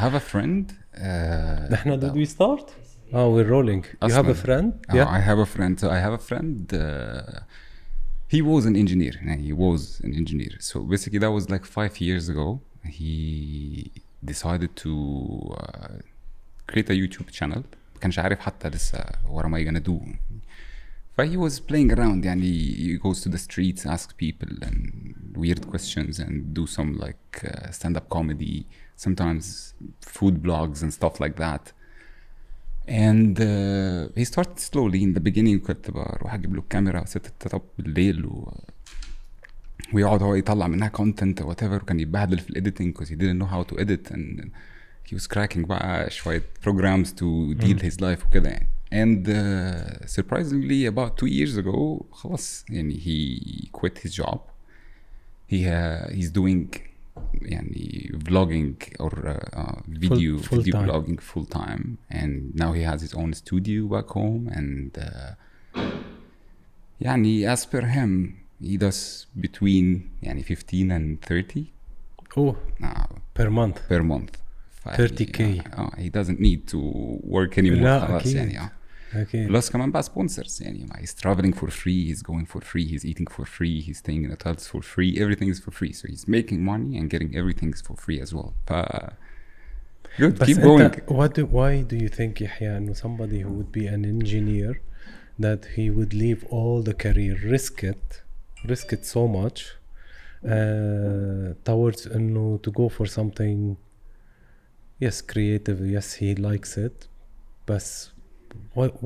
have a friend. نحن did we start? We're rolling. You have a friend? Yeah. I have a friend. So I have a friend. He was an engineer. So basically that was like 5 years ago. He decided to create a YouTube channel. ما كانش عارف حتى لسه what am I gonna do. But he was playing around. يعني he goes to the streets, asks people and weird questions and do some like stand-up comedy, sometimes food blogs and stuff like that. And he started slowly. In the beginning كنت بروح اجيب له الكاميرا وست التطب بالليل ويقعد هو يطلع منها content or whatever. وكان يتبهدل في editing because he didn't know how to edit and he was cracking بقى شوية programs to deal his life وكده يعني. And surprisingly about 2 years ago خلاص يعني he quit his job. He's doing يعني vlogging or video vlogging full time, and now he has his own studio back home. And يعني as per him he does between يعني 15 and 30 per month 30k. he doesn't need to work anymore. خلاص يعني plus كمان بقى sponsors يعني he's traveling for free, he's going for free, he's eating for free, he's staying in hotels for free, everything is for free. So he's making money and getting everything for free as well. Good, keep going. Why do you think Yahya إنه somebody who would be an engineer that he would leave all the career, risk it so much towards إنه to go for something yes creative, yes he likes it, but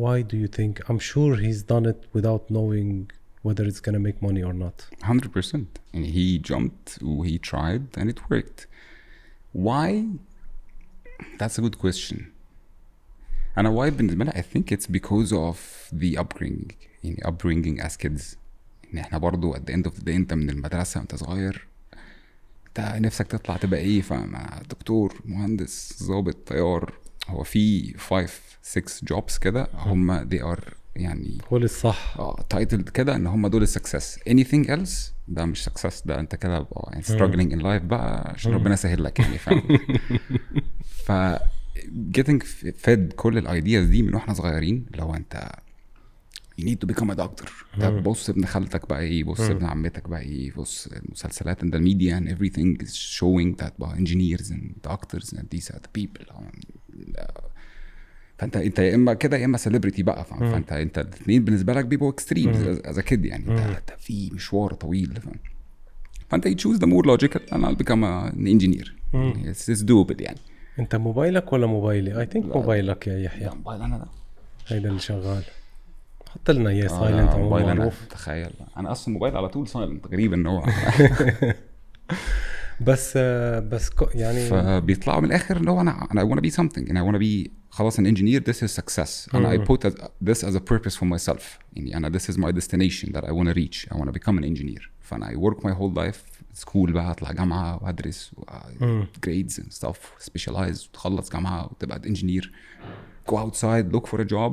why do you think? I'm sure he's done it without knowing whether it's gonna make money or not. 100%. And he jumped, he tried, and it worked. Why? That's a good question. And why? I think it's because of the upbringing as kids. إن إحنا برضو at the end of the day أنت من المدرسة أنت صغير أنت نفسك تطلع تبقى إيه؟ دكتور، مهندس، ضابط، طيار. هو في 5-6 jobs كده هم they are يعني هو الصح titled كده ان هم دول السكسس. anything else ده مش success، ده انت كده يعني struggling in life بقى عشان ربنا سهل لك يعني فاهم. ف getting fed كل الايدياز دي من واحنا صغيرين. لو انت you need to become a doctor، بص ابن خالتك بقى ايه، بص ابن عمتك بقى ايه، بص المسلسلات and the media and everything is showing that بقى engineers and doctors and these are the people. فانت يا اما كده يا اما celebrity بقى فانت الاثنين بالنسبه لك بيبقوا extremes as a kid يعني. ده في مشوار طويل فانت you choose the more logical and I'll become an engineer. It's doable يعني. انت موبايلك ولا موبايلي؟ I think موبايلك يا يحيى. موبايل انا ده هيدا اللي شغال. حط لنا اياه سايلنت او معروف. تخيل انا اصلا موبايل على طول سايلنت، غريب ان هو بس يعني فبيطلعوا من الاخر اللي هو انا I want to be something and I want to be خلاص an engineer. This is success and I put this as a purpose for myself يعني أنا this is my destination that I want to reach. I want to become an engineer. فأنا I work my whole life school بقى، أطلع جامعة وأدرس grades and stuff, specialize وتخلص جامعة وتبقى engineer, go outside, look for a job,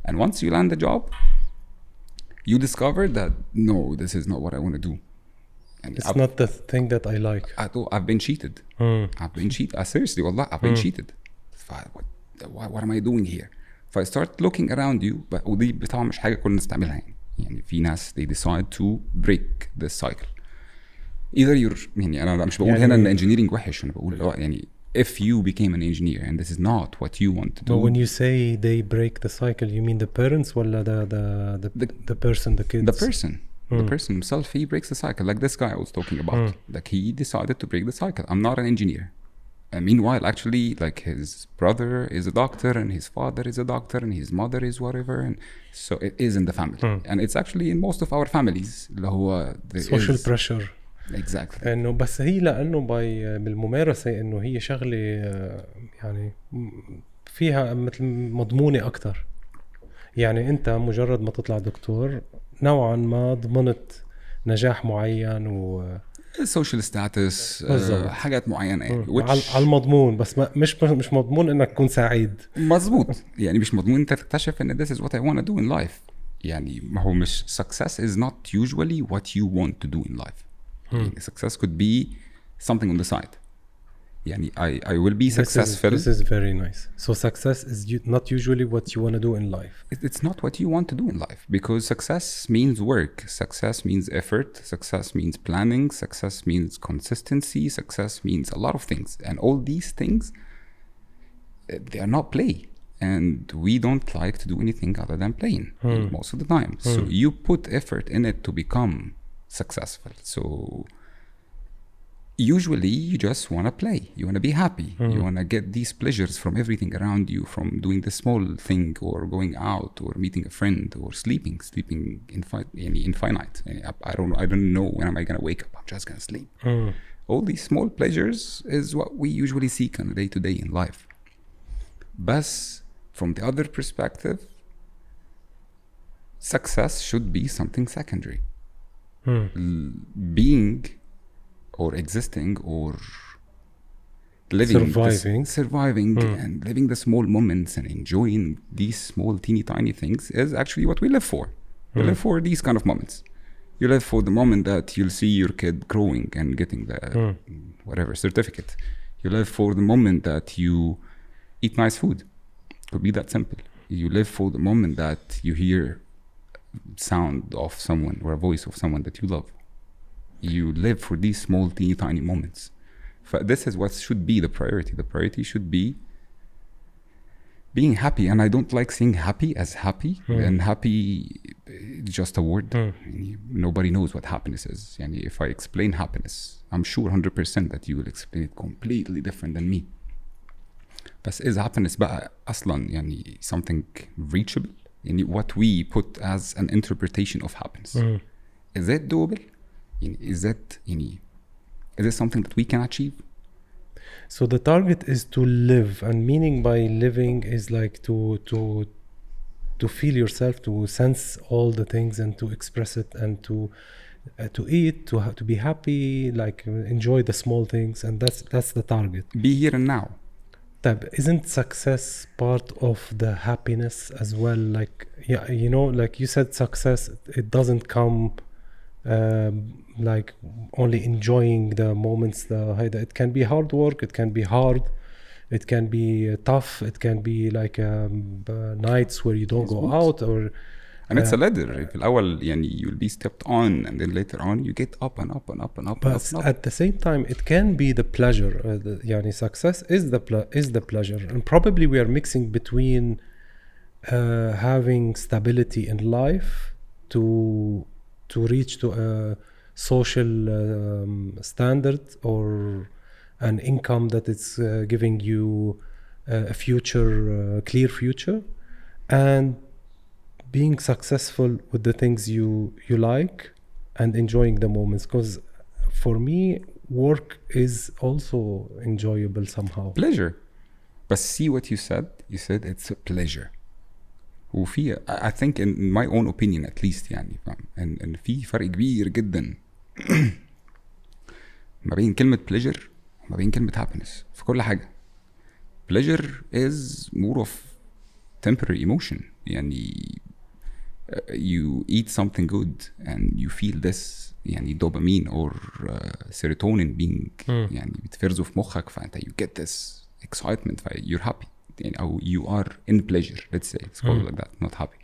and once you land a job you discover that no, this is not what I want to do. It's not the thing that I like. I've been cheated. I've been cheated. Seriously والله I've been cheated. What am I doing here? If I start looking around you, ودي طبعا مش حاجة كلنا نستعملها يعني في ناس they decide to break this cycle. Either you're يعني أنا مش بقول هنا إن engineering وحش، أنا بقول يعني if you became an engineer and this is not what you want to do. But when you say they break the cycle, you mean the parents ولا the person, the kids? The person himself, he breaks the cycle. Like this guy I was talking about. Like he decided to break the cycle. I'm not an engineer. And meanwhile, actually, like his brother is a doctor and his father is a doctor and his mother is whatever. And so it is in the family. And it's actually in most of our families. Social pressure. Exactly. إنه بس هي لأنه بالممارسة إنه هي شغلة يعني فيها مثل مضمونة أكتر. يعني أنت مجرد ما تطلع دكتور نوعا ما ضمنت نجاح معين و social status حاجات معينة يعني على المضمون، بس مش مضمون إنك تكون سعيد. مظبوط يعني مش مضمون أنت تكتشف إن this is what I want to do in life. يعني ما هو مش success is not usually what you want to do in life. يعني success could be something on the side. يعني I will be successful. This is very nice. So success is not usually what you want to do in life. It's not what you want to do in life, because success means work, success means effort, success means planning, success means consistency, success means a lot of things, and all these things, they are not play, and we don't like to do anything other than playing most of the time. So you put effort in it to become successful. So usually you just want to play, you want to be happy, you want to get these pleasures from everything around you, from doing the small thing or going out or meeting a friend or sleeping infinite. I don't know when am I going to wake up, I'm just going to sleep. All these small pleasures is what we usually seek on a day-to-day in life. But from the other perspective, success should be something secondary. Being or existing or living, surviving and living the small moments and enjoying these small teeny tiny things is actually what we live for. We live for these kind of moments. You live for the moment that you'll see your kid growing and getting the whatever certificate. You live for the moment that you eat nice food. It could be that simple. You live for the moment that you hear sound of someone or a voice of someone that you love. You live for these small teeny tiny moments. This is what should be the priority. The priority should be being happy, and I don't like saying happy as happy, and happy is just a word. Nobody knows what happiness is. And if I explain happiness, I'm sure 100% that you will explain it completely different than me. بس is happiness بقى أصلا يعني something reachable? يعني what we put as an interpretation of happiness. Is it doable? Is it something that we can achieve? So the target is to live, and meaning by living is like to feel yourself, to sense all the things and to express it, and to eat, to be happy, like enjoy the small things, and that's the target. Be here and now. Isn't success part of the happiness as well? Like, yeah, you know, like you said, success, it doesn't come like only enjoying the moments. It can be hard work, it can be hard, it can be tough, it can be like nights where you don't go out, or and it's a ladder. في الأول يعني you'll be stepped on, and then later on you get up and up and up and up. But and up. At the same time, it can be the pleasure. يعني success is the pleasure, and probably we are mixing between having stability in life to reach to a social standard or an income that is giving you a future, clear future, and being successful with the things you like and enjoying the moments. Because for me, work is also enjoyable somehow. Pleasure. But see what you said? You said it's a pleasure. وفي I think in my own opinion at least يعني إن في فرق كبير جدا ما بين كلمة pleasure وما بين كلمة happiness في كل حاجة. Pleasure is more of temporary emotion. يعني you eat something good and you feel this يعني dopamine or serotonin being يعني بتفرزوا في مخك فأنت you get this excitement you're happy يعني أو you are in pleasure, let's say it's called like that, not happy.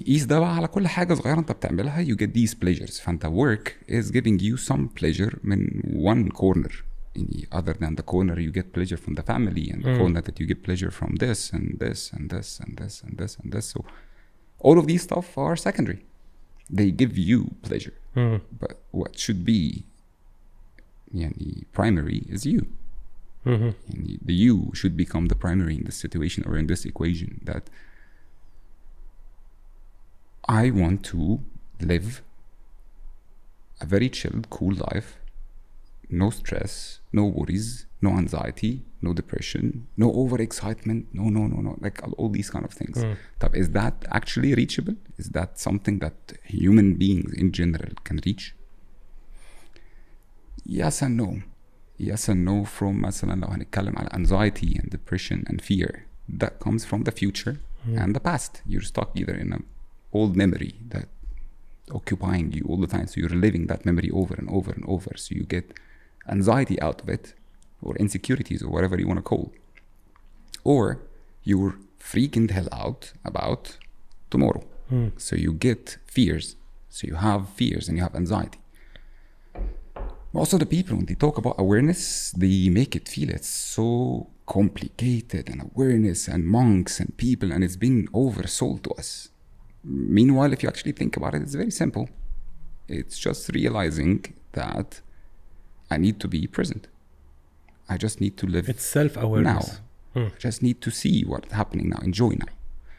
قيس ده بقى على كل حاجة صغيرة أنت بتعملها you get these pleasures. فأنت work is giving you some pleasure من one corner يعني other than the corner you get pleasure from the family and the corner that you get pleasure from this and this and this and this and this and this. So all of these stuff are secondary. They give you pleasure. But what should be يعني primary is you. The you should become the primary in this situation or in this equation, that I want to live a very chilled, cool life, no stress, no worries, no anxiety, no depression, no overexcitement, no, like all these kind of things. Is that actually reachable? Is that something that human beings in general can reach? Yes and no. Yes and no. From مثلا لو هنتكلم على anxiety and depression and fear, that comes from the future and the past. You're stuck either in an old memory that occupying you all the time, so you're living that memory over and over and over, so you get anxiety out of it, or insecurities, or whatever you want to call, or you're freaking the hell out about tomorrow. So you get fears. So you have fears and you have anxiety. Most of the people, when they talk about awareness, they make it feel it's so complicated, and awareness and monks and people, and it's been oversold to us. Meanwhile, if you actually think about it, it's very simple. It's just realizing that I need to be present. I just need to live. It's self-awareness. Now. I just need to see what's happening now, enjoy now.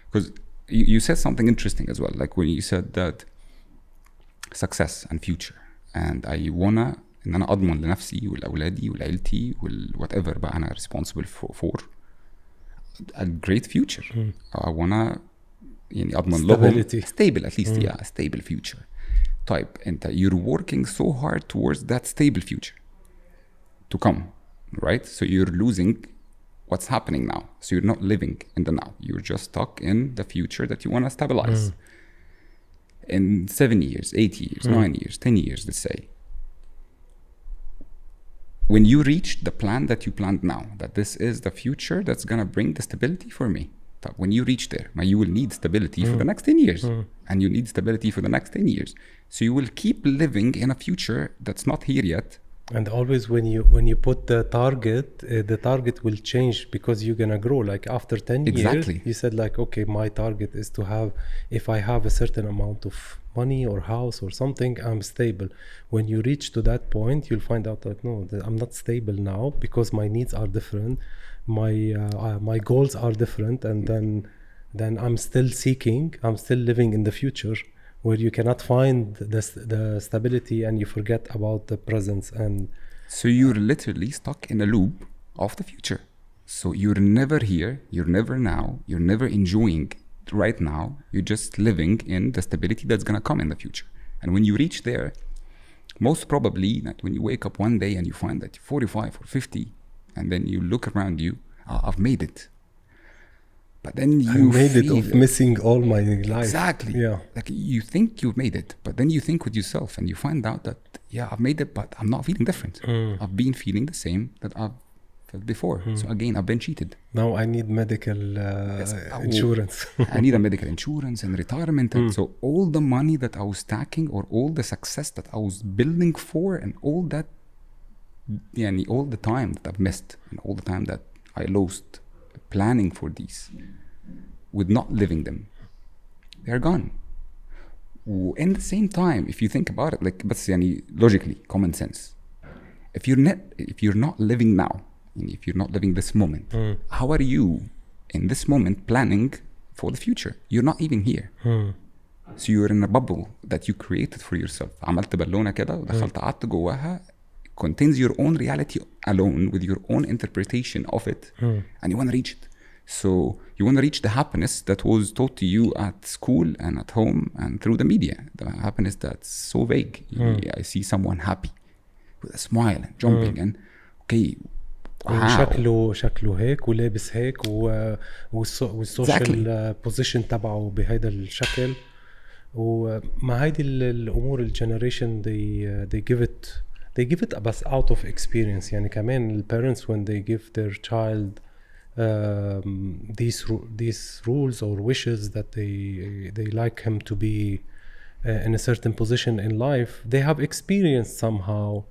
Because you said something interesting as well, like when you said that success and future, and I wanna ان انا اضمن لنفسي ولاولادي ولعيلتي whatever بقى انا responsible for a great future. I wanna يعني اضمن لهم stable at least, yeah, a stable future. طيب انت you're working so hard towards that stable future to come, right? So you're losing what's happening now. So you're not living in the now. You're just stuck in the future that you want to stabilize. In 7 years, 8 years, 9 years, 10 years, let's say. When you reach the plan that you planned now, that this is the future that's going to bring the stability for me. But when you reach there, you will need stability for the next 10 years. And you need stability for the next 10 years. So you will keep living in a future that's not here yet. And always when you put the target will change because you're gonna grow. Like after 10 exactly. years, you said like, okay, my target is to have, if I have a certain amount of money or house or something, I'm stable. When you reach to that point, you'll find out like, no, I'm not stable now because my needs are different. My goals are different. And then I'm still living in the future, where you cannot find the stability and you forget about the presence. And so you're literally stuck in a loop of the future. So you're never here, you're never now, you're never enjoying right now, you're just living in the stability that's going to come in the future. And when you reach there, most probably that when you wake up one day and you find that you're 45 or 50, and then you look around you, I've made it. But then you made it of missing all my life. Exactly. Yeah. Like you think you've made it, but then you think with yourself and you find out that, yeah, I've made it, but I'm not feeling different. I've been feeling the same that I've felt before. So again, I've been cheated. Now I need medical insurance. I need a medical insurance and retirement. And so all the money that I was stacking, or all the success that I was building for, and all that, all the time that I've missed, and all the time that I lost planning for these, with not living them, they're gone. In the same time, if you think about it, like, but logically, common sense, if you're not living now, if you're not living this moment, how are you in this moment planning for the future? You're not even here. So you're in a bubble that you created for yourself. عملت بالونة كده ودخلت قعدت جواها, contains your own reality alone with your own interpretation of it, and you want to reach it. So you want to reach the happiness that was taught to you at school and at home and through the media, the happiness that's so vague. I see someone happy with a smile and jumping and okay, wow. شكله هيك ولابس هيك والسوشيال بوزيشن تبعه بهذا الشكل. ومع هيدي الامور الجنريشن they give it بس out of experience. يعني كمان parents when they give their child these rules or wishes that they like him to be in a certain position in life, they have experienced somehow,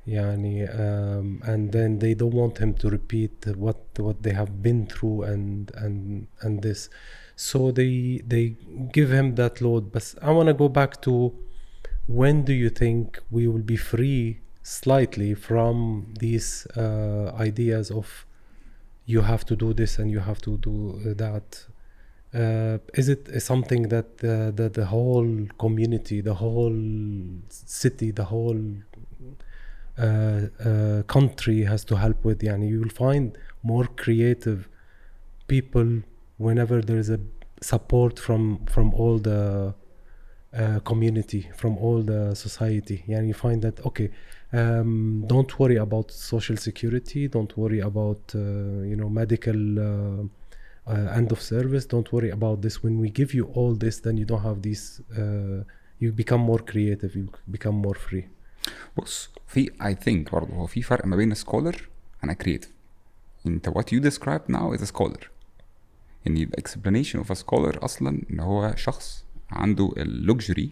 and then they don't want him to repeat what they have been through and this, so they give him that load. But I want to go back to, when do you think we will be free slightly from these ideas of you have to do this and you have to do that? Is it something that the whole community, the whole city, the whole country has to help with? You will find more creative people whenever there is a support from all the community, from all the society. You find that, okay, don't worry about social security, don't worry about medical end of service, don't worry about this. When we give you all this, then you don't have these, you become more creative, you become more free. في I think برضه هو في فرق ما بين scholar and a creative. انت what you described now is a scholar. يعني the explanation of a scholar أصلا إن هو شخص عنده luxury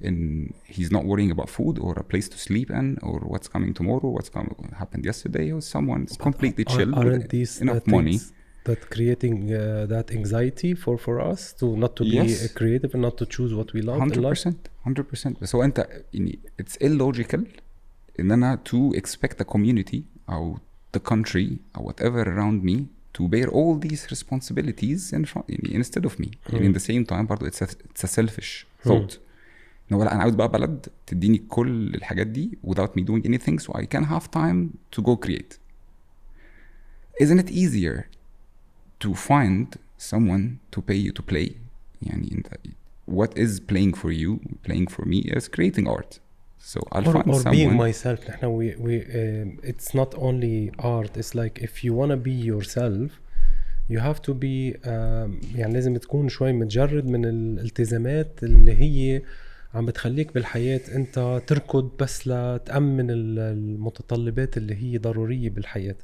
in he's not worrying about food or a place to sleep in or what's coming tomorrow, what's happened yesterday, or someone's completely chill aren't with these enough things money that creating that anxiety for us to not to be creative and not to choose what we love 100%. بس هو أنت يعني it's illogical إن أنا to expect the community أو the country or whatever around me to bear all these responsibilities instead of me. In the same time برضو it's a selfish thought. لا أنا عاوز بقى بلد تديني كل الحاجات دي without me doing anything so I can have time to go create. Isn't it easier to find someone to pay you to play? يعني what is playing for you? Playing for me is creating art. So I'll find or someone. being myself. It's not only art. It's like if you want to be yourself, you have to be يعني لازم تكون شوي متجرد من الالتزامات اللي هي عم بتخليك بالحياة أنت تركض بس لتأمن المتطلبات اللي هي ضرورية بالحياة،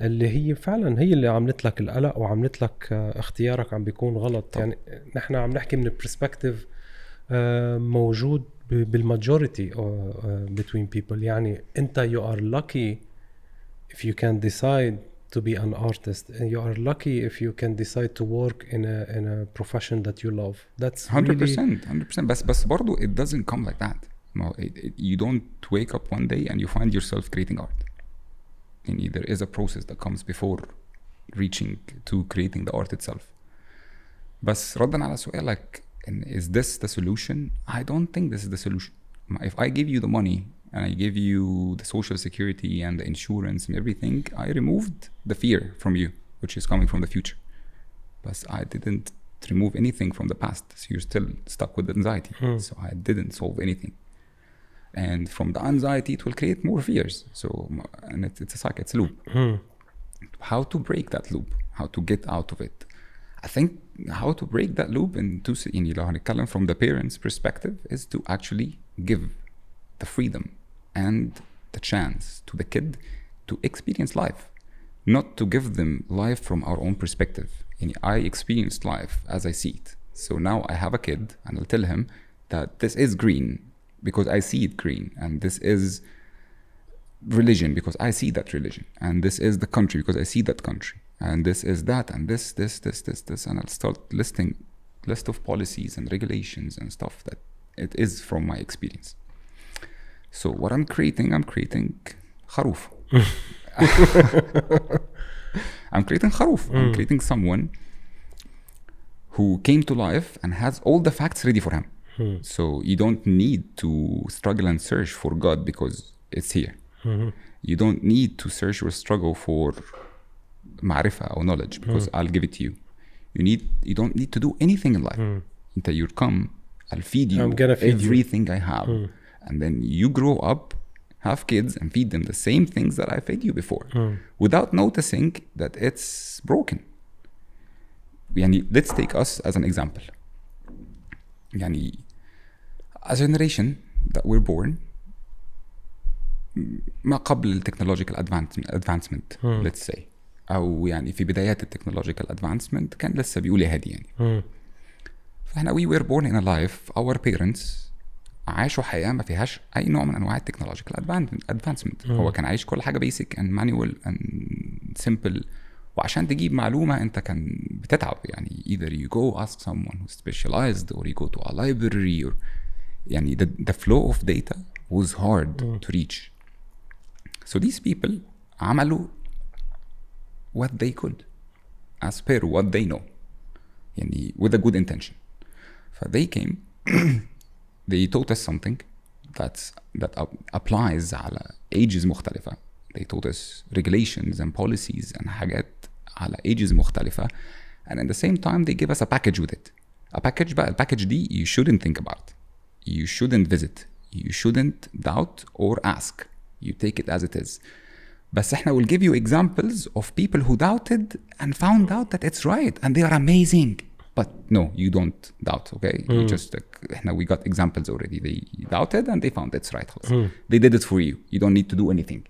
اللي هي فعلا هي اللي عملت لك القلق وعملت لك اختيارك عم بيكون غلط. طب. يعني نحن عم نحكي من برسبكتيف موجود بالماجوريتي between people. يعني أنت you are lucky if you can decide to be an artist, and you are lucky if you can decide to work in a profession that you love. That's 100%. بس برضو it doesn't come like that. No, you don't wake up one day and you find yourself creating art. And there is a process that comes before reaching to creating the art itself. بس رداً على سؤالك, is this the solution? I don't think this is the solution. If I give you the money and I give you the social security and the insurance and everything, I removed the fear from you, which is coming from the future. But I didn't remove anything from the past, so you're still stuck with anxiety. So I didn't solve anything. And from the anxiety, it will create more fears. So, and it's a cycle, it's a loop. How to break that loop? How to get out of it? I think how to break that loop لو هنتكلم from the parents' perspective is to actually give the freedom and the chance to the kid to experience life, not to give them life from our own perspective. I experienced life as I see it. So now I have a kid and I'll tell him that this is green because I see it green, and this is religion because I see that religion, and this is the country because I see that country, and this is that, and this, and I'll start listing list of policies and regulations and stuff that it is from my experience. So what I'm creating kharoof. I'm creating kharoof. I'm creating someone who came to life and has all the facts ready for him. So you don't need to struggle and search for God because it's here. You don't need to search or struggle for ma'rifah or knowledge because I'll give it to you. You don't need to do anything in life. Until you come, I'll feed you everything I have. And then you grow up, have kids, and feed them the same things that I fed you before without noticing that it's broken. Let's take us as an example. A generation that we're born ما قبل technological advancement let's say, أو في بدايات technological advancement كان لسه بيقول يا هادي فإحنا we were born in a life our parents عاشوا حياة ما فيهاش أي نوع من أنواع technological advancement. هو كان عايش كل حاجة basic and manual and simple, وعشان تجيب معلومة أنت كان بتتعب. either you go ask someone who's specialized or you go to a library or the flow of data was hard to reach. So these people عملوا what they could as per what they know with a good intention. They came they taught us something that applies على ages مختلفة. They taught us regulations and policies and حاجات على ages مختلفة, and at the same time they give us a package with it. A package الpackage دي you shouldn't think about, you shouldn't visit, you shouldn't doubt or ask. You take it as it is. بس احنا will give you examples of people who doubted and found out that it's right and they are amazing. but no, you don't doubt. Okay, you just we got examples already. They doubted and they found it's right. They did it for you. You don't need to do anything.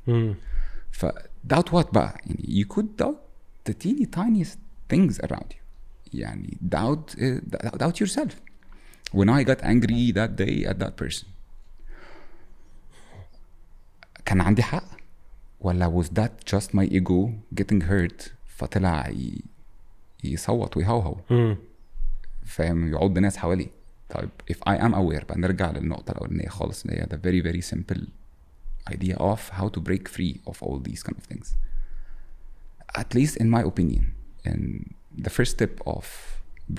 doubt what بقى يعني you could doubt the teeny tiniest things around you يعني doubt yourself. When I got angry that day at that person, كان عندي حق ولا was that just my ego getting hurt فطلع يصوت ويهوهو فاهم يعود ناس حوالي. طيب if I am aware بقى نرجع للنقطة الأولانية خالص اللي هي the very very simple idea of how to break free of all these kind of things. At least in my opinion, and the first step of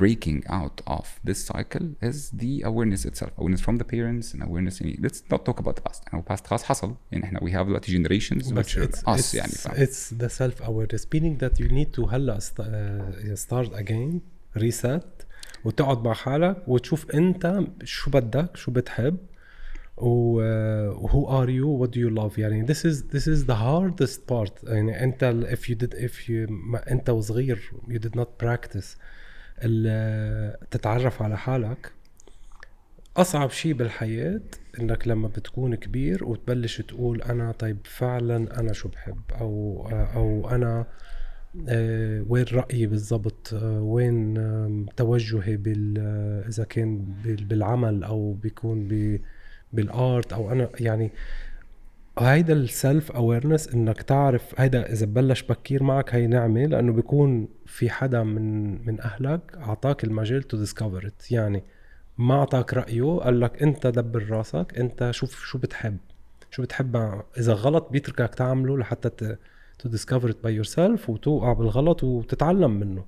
breaking out of this cycle is the awareness itself. Awareness from the parents and awareness. Let's not talk about the past. Our past خلاص حصل. يعني إحنا we have دلوقتي generations which are us يعني. It's the self-awareness, meaning that you need to هلا start again, reset, وتقعد مع حالك وتشوف أنت شو بدك شو بتحب who are you, what do you love. يعني this is the hardest part. يعني أنت أنت وصغير you did not practice تتعرف على حالك. أصعب شيء بالحياة إنك لما بتكون كبير وتبلش تقول أنا طيب فعلا أنا شو بحب أو أنا وين رأيي بالضبط وين توجهي إذا كان بالعمل أو بيكون بالآرت أو أنا يعني هيدا السلف أويرنس إنك تعرف هيدا إذا بلش بكير معك هي نعمة لأنه بيكون في حدا من أهلك عطاك المجال to discover it. يعني ما عطاك رأيه قال لك أنت دبر راسك أنت شوف شو بتحب إذا غلط بيتركك تعمله لحتى to discover it by yourself وتوقع بالغلط وتتعلم منه.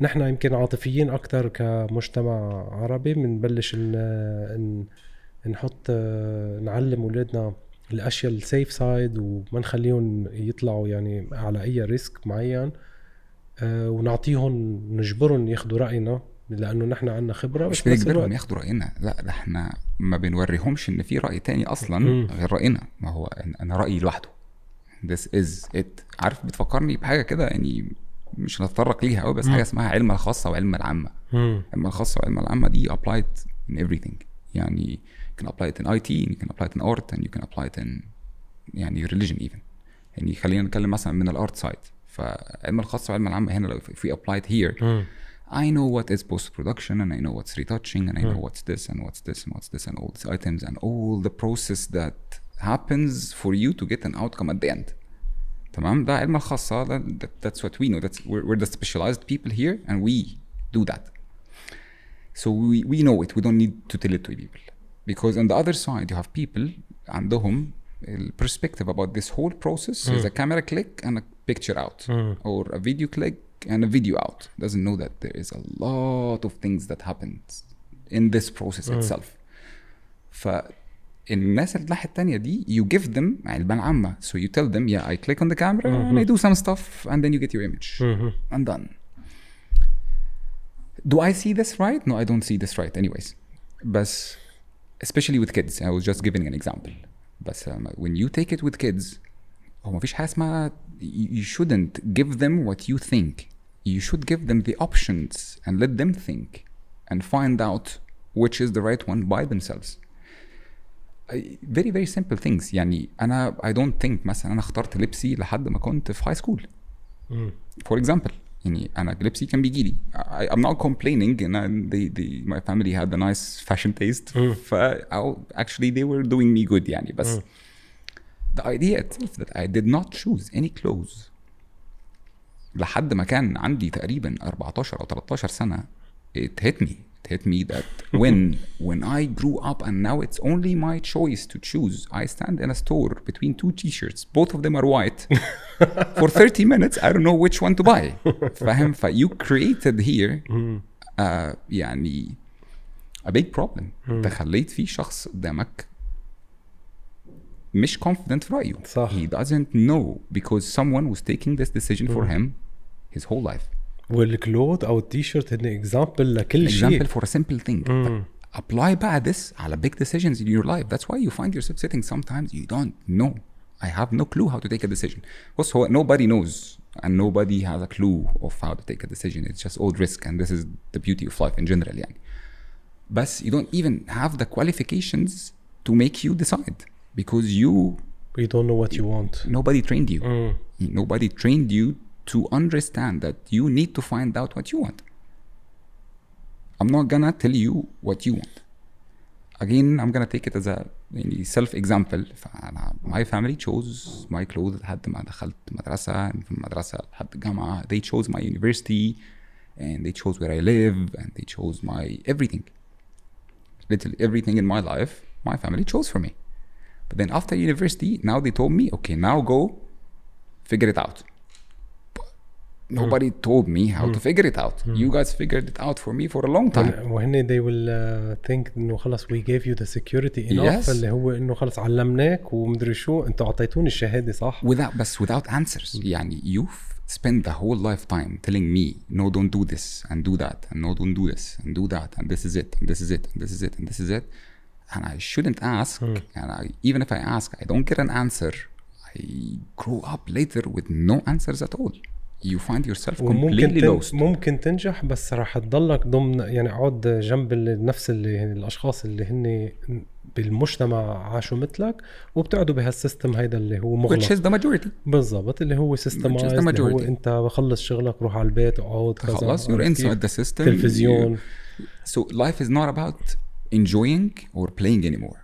نحن يمكن عاطفيين أكتر كمجتمع عربي بنبلش نحط نعلم أولادنا الأشياء السيف سايد وما نخليهم يطلعوا يعني على أي ريسك معين ونعطيهم نجبرهم ياخدوا رأينا لأنه نحن عنا خبرة. مش بنجبرهم ياخدوا رأينا لا احنا ما بنوريهمش إن في رأي تاني أصلا غير رأينا. ما هو أنا رأيي لوحده this is it. عارف بتفكرني بحاجة كده يعني مش هنتطرق ليها قوي بس حاجة اسمها علم الخاصة وعلم العامة. علم الخاصة وعلم العامة دي applied in everything. يعني you can apply it in IT and you can apply it in art and you can apply it in يعني religion even. يعني خلينا نتكلم مثلا من الارت سايد. فعلم الخاصة وعلم العامة هنا لو if we apply it here I know what is post-production and I know what's retouching and I know what's this and what's this and what's this and all these items and all the process that happens for you to get an outcome at the end. تمام ده علم الخاصة. that's what we know. We're the specialized people here and we do that. So we know it. We don't need to tell it to people. Because on the other side you have people عندهم perspective about this whole process is a camera click and a picture out or a video click and a video out. Doesn't know that there is a lot of things that happens in this process itself. فالناس اللي الناحية التانية دي you give them علبان عامة. So you tell them yeah I click on the camera and I do some stuff and then you get your image and done. Do I see this right? No, I don't see this right anyways. But especially with kids, I was just giving an example. But when you take it with kids, هو مفيش حاجة اسمها you shouldn't give them what you think. You should give them the options and let them think and find out which is the right one by themselves. Very very simple things. يعني أنا I don't think مثلا أنا اخترت لبسي لحد ما كنت في high school. For example. يعني أنا لبسي كان بيجيلي. I'm not complaining and my family had a nice fashion taste. Actually they were doing me good يعني. بس the idea itself that I did not choose any clothes لحد ما كان عندي تقريبا 14 أو 13 سنة. It hit me that when I grew up and now it's only my choice to choose. I stand in a store between two t-shirts. Both of them are white. For 30 minutes I don't know which one to buy. فاهم؟ You created here يعني a big problem. تخليت في شخص قدامك مش confident في رأيه. He doesn't know because someone was taking this decision for him his whole life. والكلود أو التيشيرت هن إكزامبل لكل شيء. Example for a simple thing. Apply بقى this على big decisions in your life. That's why you find yourself sitting sometimes you don't know. I have no clue how to take a decision. بص هو nobody knows and nobody has a clue of how to take a decision. It's just all risk, and this is the beauty of life in general يعني. But you don't even have the qualifications to make you decide because you don't know what you want. Nobody trained you. Nobody trained you to understand that you need to find out what you want. I'm not gonna tell you what you want. Again, I'm gonna take it as a self-example. My family chose my clothes لحد ما دخلت مدرسة. في المدرسة لحد الجامعة. They chose my university and they chose where I live and they chose my everything. Literally everything in my life, my family chose for me. But then after university, now they told me, okay, now go figure it out. Nobody told me how to figure it out. You guys figured it out for me for a long time. وهن they will think إنه خلاص we gave you the security enough. اللي هو إنه خلاص علمناك ومدري شو أنتوا عطيتوني الشهادة صح. Without answers. يعني you've spent the whole lifetime telling me no, don't do this and do that and no, don't do this and do that and this is it and this is it and this is it and this is it. And I shouldn't ask. And even if I ask, I don't get an answer. I grow up later with no answers at all. You find yourself completely lost. ممكن تنجح بس راح تضلك ضمن يعني عود جنب نفس الاشخاص اللي هن بالمجتمع عاشوا مثلك وبتقعدوا بهالسيستم هيدا اللي هو مغلق. Which is the majority. بالضبط اللي هو systemized اللي هو انت بخلص شغلك روح على البيت اقعد كذا. خلاص you're inside the system. تلفزيون. So life is not about enjoying or playing anymore.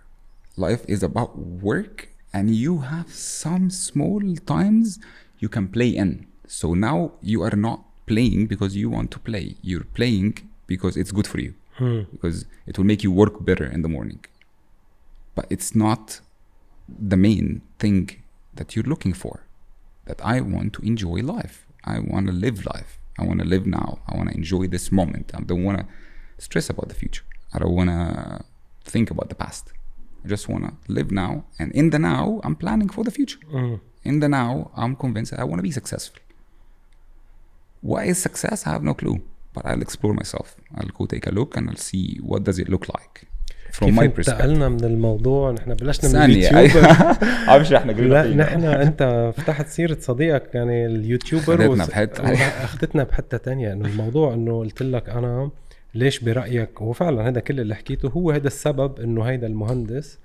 Life is about work and you have some small times you can play in. So now you are not playing because you want to play. You're playing because it's good for you. Because it will make you work better in the morning. But it's not the main thing that you're looking for. That I want to enjoy life. I want to live life. I want to live now. I want to enjoy this moment. I don't want to stress about the future. I don't want to think about the past. I just want to live now. And in the now, I'm planning for the future. In the now, I'm convinced I want to be successful. What is success? I have no clue. But I'll explore myself. I'll go take a look and I'll see what does it look like. From my perspective. انتقلنا من الموضوع. نحن بلشنا من اليوتيوبر. عارفش احنا لا نحن انت فتحت سيرة صديقك يعني اليوتيوبر اخذتنا بحتة تانية. انه الموضوع انه قلت لك انا ليش برأيك وفعلا هذا كل اللي حكيته هو هذا السبب انه هيدا المهندس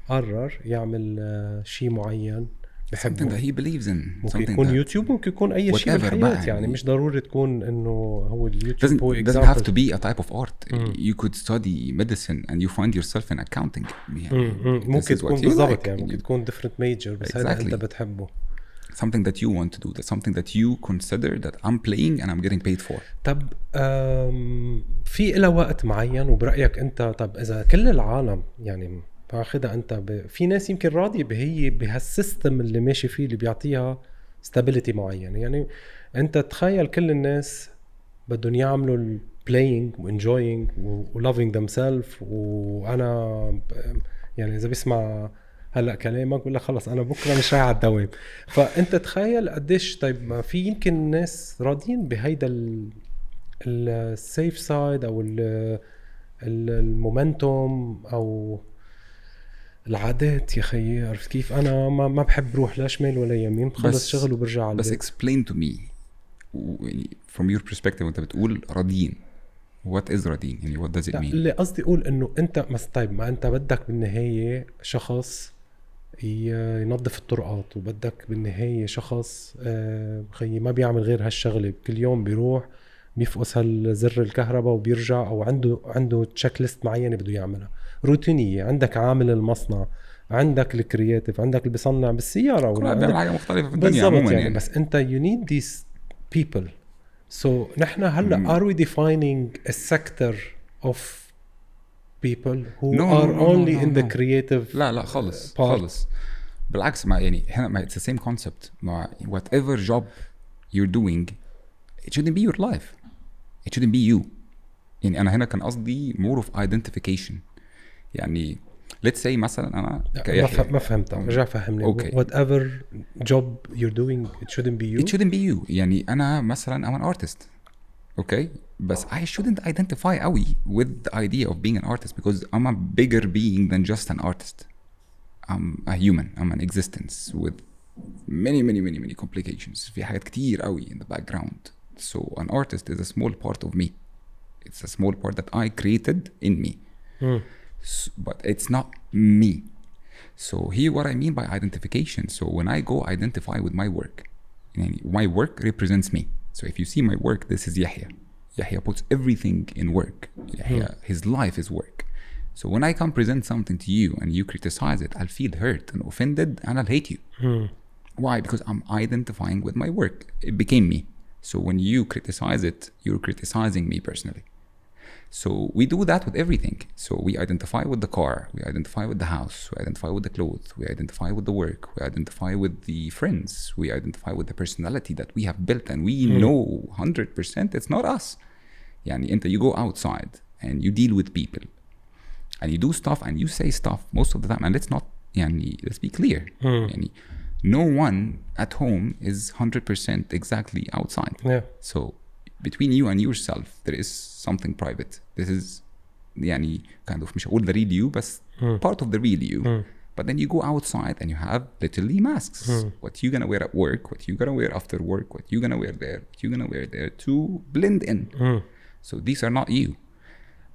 قرر يعمل شيء معين بحبه. Something that he believes in. ممكن يكون يوتيوب ممكن يكون اي شيء بالحياة يعني مش ضروري تكون انه هو اليوتيوب هو example. Doesn't have to be a type of art. You could study medicine and you find yourself in accounting. ممكن تكون بالضبط يعني ممكن تكون different major بس هذا انت بتحبه. Something that you want to do. That's something that you consider that I'm playing and I'm getting paid for. طب في إلى وقت معين وبرأيك انت طب اذا كل العالم يعني فاخدها انت في ناس يمكن راضيه بهالسيستم اللي ماشي فيه اللي بيعطيها stability معينه. يعني انت تخيل كل الناس بدهم يعملوا playing و enjoying و loving themselves وانا يعني اذا بسمع هلا كلامك بقول لك خلص انا بكره مش رايح على الدوام. فانت تخيل قديش طيب ما في يمكن ناس راضيين بهيدا السيف سايد او المومنتوم او العادات. يا خيي عرفت كيف انا ما بحب روح لا شمال ولا يمين بخلص شغل وبرجع على البيت. بس explain to me from your perspective وانت بتقول راضيين what is راضيين يعني what does it mean؟ اللي قصدي اقول انه انت طيب ما انت بدك بالنهاية شخص ينظف الطرقات وبدك بالنهاية شخص خيي ما بيعمل غير هالشغلة كل يوم بيروح بيفقس هالزر الكهرباء وبيرجع او عنده تشيك ليست معينة بده يعملها روتينية. عندك عامل المصنع عندك الكرياتيف عندك اللي بيصنع بالسيارة ولا بيعمل حاجة مختلفة في الدنيا عموما يعني. بس انت you need these people. So نحن هلا are we defining a sector of people who are only in the creative لا خالص بالعكس ما يعني هنا it's the same concept ما whatever job you're doing it shouldn't be your life it shouldn't be you. يعني أنا هنا كان قصدي more of identification. يعني let's say مثلا أنا ما فهمت رجع فهمني. whatever job you're doing it shouldn't be you. It shouldn't be you. يعني أنا مثلا I'm an artist okay but I shouldn't identify قوي with the idea of being an artist because I'm a bigger being than just an artist. I'm a human. I'm an existence with many complications. في حاجات كتير قوي in the background. So an artist is a small part of me. It's a small part that I created in me. But it's not me. So here what I mean by identification. So when I go identify with my work, my work represents me. So if you see my work, this is Yahya. Yahya puts everything in work. Yahya, his life is work. So when I come present something to you and you criticize it, I'll feel hurt and offended and I'll hate you. Why? Because I'm identifying with my work. It became me. So when you criticize it, you're criticizing me personally. So we do that with everything. So we identify with the car, we identify with the house, we identify with the clothes, we identify with the work, we identify with the friends, we identify with the personality that we have built, and we know 100% it's not us. يعني you go outside and you deal with people and you do stuff and you say stuff most of the time, and let's be clear. يعني no one at home is 100% exactly outside. Yeah. So between you and yourself there is something private. This is kind of مش هقول the real you, but part of the real you. But then you go outside and you have literally masks. What you gonna wear at work, what you gonna wear after work, what you gonna wear there, what you gonna wear there to blend in. So these are not you,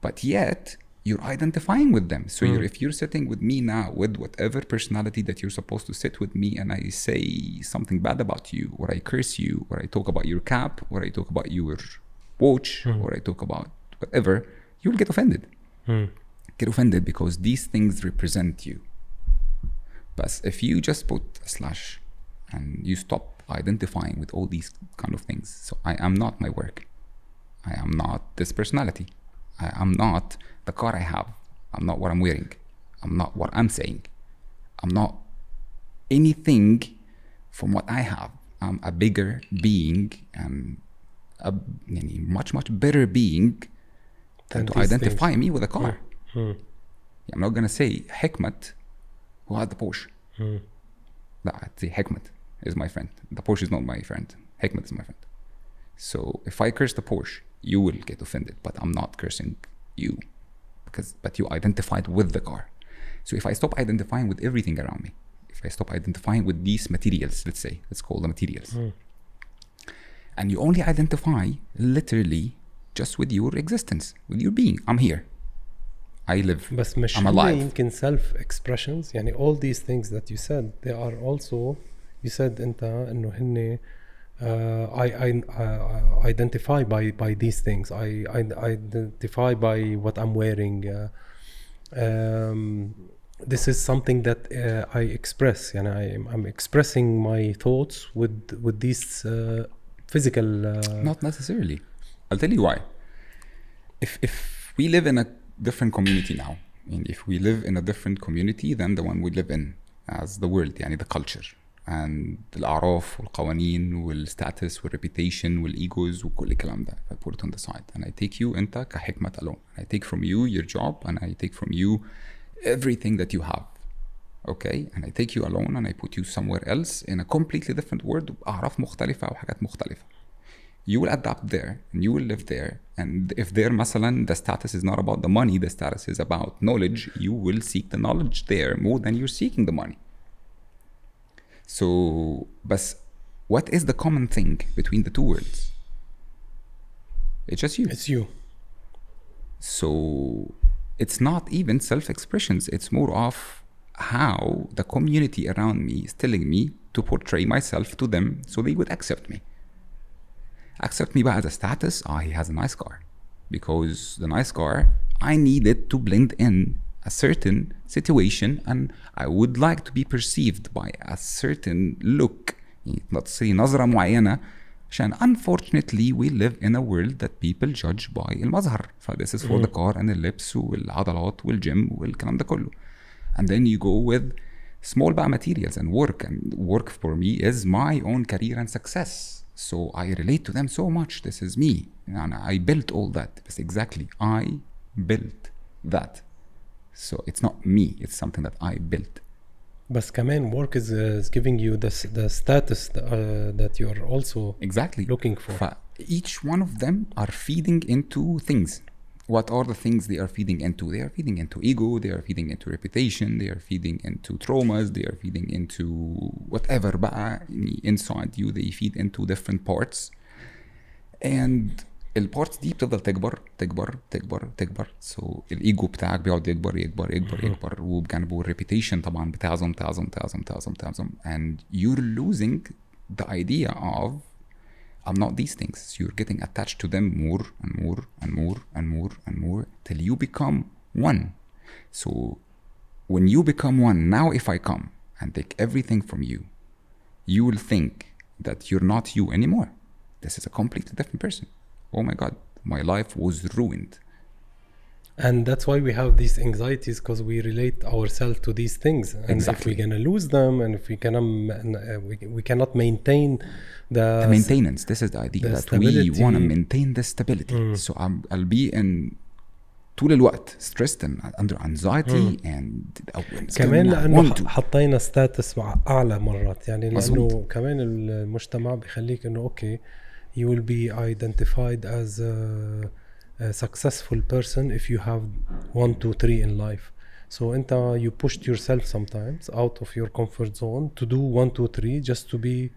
but yet you're identifying with them. So if you're sitting with me now with whatever personality that you're supposed to sit with me, and I say something bad about you, or I curse you, or I talk about your cap, or I talk about your watch, or I talk about whatever, you'll get offended. Get offended because these things represent you. But if you just put a slash and you stop identifying with all these kind of things, so I am not my work, I am not this personality, I am not the car I have, I'm not what I'm wearing, I'm not what I'm saying, I'm not anything from what I have. I'm a bigger being and a much better being than to identify me with a car. I'm not gonna say Hikmat who had the Porsche. I'd say Hikmat is my friend. The Porsche is not my friend. Hikmat is my friend. So if I curse the Porsche, you will get offended, but I'm not cursing you, but you identified with the car. So if I stop identifying with everything around me, if I stop identifying with these materials, let's call them materials, and you only identify literally just with your existence, with your being. I'm here, I live, بس مش I'm alive. يمكن self expressions يعني all these things that you said, they are also, you said أنت إنه هن I identify by these things. I identify by what I'm wearing. This is something that I express. I'm expressing my thoughts with these physical. Not necessarily. I'll tell you why. If we live in a different community now, and if we live in a different community than the one we live in as the world, the culture. and الأعراف والقوانين والstatus والreputation والegos وكل الكلام ده. I put it on the side and I take you أنت كحكمة alone. I take from you your job and I take from you everything that you have. Okay, and I take you alone and I put you somewhere else in a completely different world بأعراف مختلفة وحاجات مختلفة. You will adapt there and you will live there, and if there مثلا the status is not about the money, the status is about knowledge, you will seek the knowledge there more than you're seeking the money. So but what is the common thing between the two worlds? It's just you. It's you. So it's not even self-expressions, it's more of how the community around me is telling me to portray myself to them so they would accept me. Accept me as a status. He has a nice car. Because the nice car, I needed to blend in a certain situation and I would like to be perceived by a certain look. Let's say نظرة معينة. عشان unfortunately we live in a world that people judge by المظهر. So this is for the car and the lips والعضلات والجيم والكلام ده كله. And then you go with small materials and work for me is my own career and success. So I relate to them so much. This is me. And I built all that. That's exactly. I built that. So it's not me. It's something that I built. But كمان work is giving you the status that you're also exactly looking for. Each one of them are feeding into things. what are the things they are feeding into? They are feeding into ego, they are feeding into reputation, they are feeding into traumas, they are feeding into whatever بقى inside you. They feed into different parts, and البارتس دي بتفضل تكبر. So الايجو بتاعك بيقعد يكبر وبجانبه الريبيتيشن طبعا بتعظم, and you're losing the idea of I'm not these things. You're getting attached to them more and more till you become one. So when you become one, now if I come and take everything from you, you will think that you're not you anymore. This is a completely different person. Oh my God, my life was ruined. And that's why we have these anxieties, because we relate ourselves to these things. And if we're going to lose them, and if we cannot maintain the maintenance, this is the idea that we want to maintain the stability. So I'll be in طول الوقت stressed and under anxiety and كمان لأنه حطينا status أعلى مرات يعني لأنه مزبوط. كمان المجتمع بيخليك إنه أوكي you will be identified as a successful person if you have 1, 2, 3 in life. So أنت you pushed yourself sometimes out of your comfort zone to do 1, 2, 3 just to be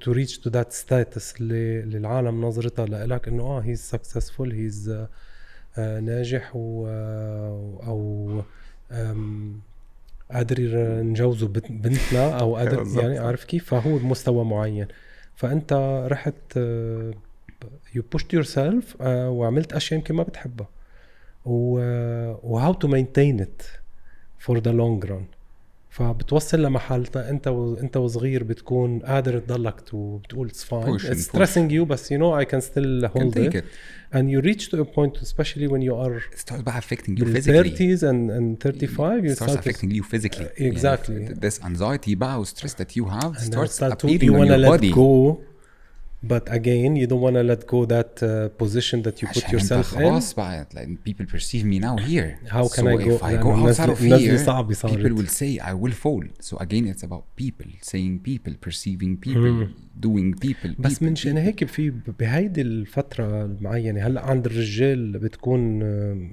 to reach to that status للعالم نظرتها لك إنه he's successful, he's ناجح أو قادر نجوزه بنتنا أو قادر يعني عارف كيف. فهو بمستوى معين فأنت رحت you pushed yourself وعملت أشياء يمكن ما بتحبها و how to maintain it for the long run. فبتوصل لمحل انت وصغير بتكون قادر تضلك وبتقول it's fine, it's stressing you but you know I can still hold it. And you reach to a point especially when you are it starts by affecting you physically 30s and 35 it starts affecting you physically. Exactly. يعني this anxiety بقى stress that you have and starts start appearing on your body. Go, but again you don't want to let go that position that you put yourself in. خلاص بقى like people perceive me now here. How can I go? If I go outside of here people will say I will fall. So again it's about people saying people perceiving people doing people. بس من شان هيك في بهيدي الفترة المعينة هلا عند الرجال بتكون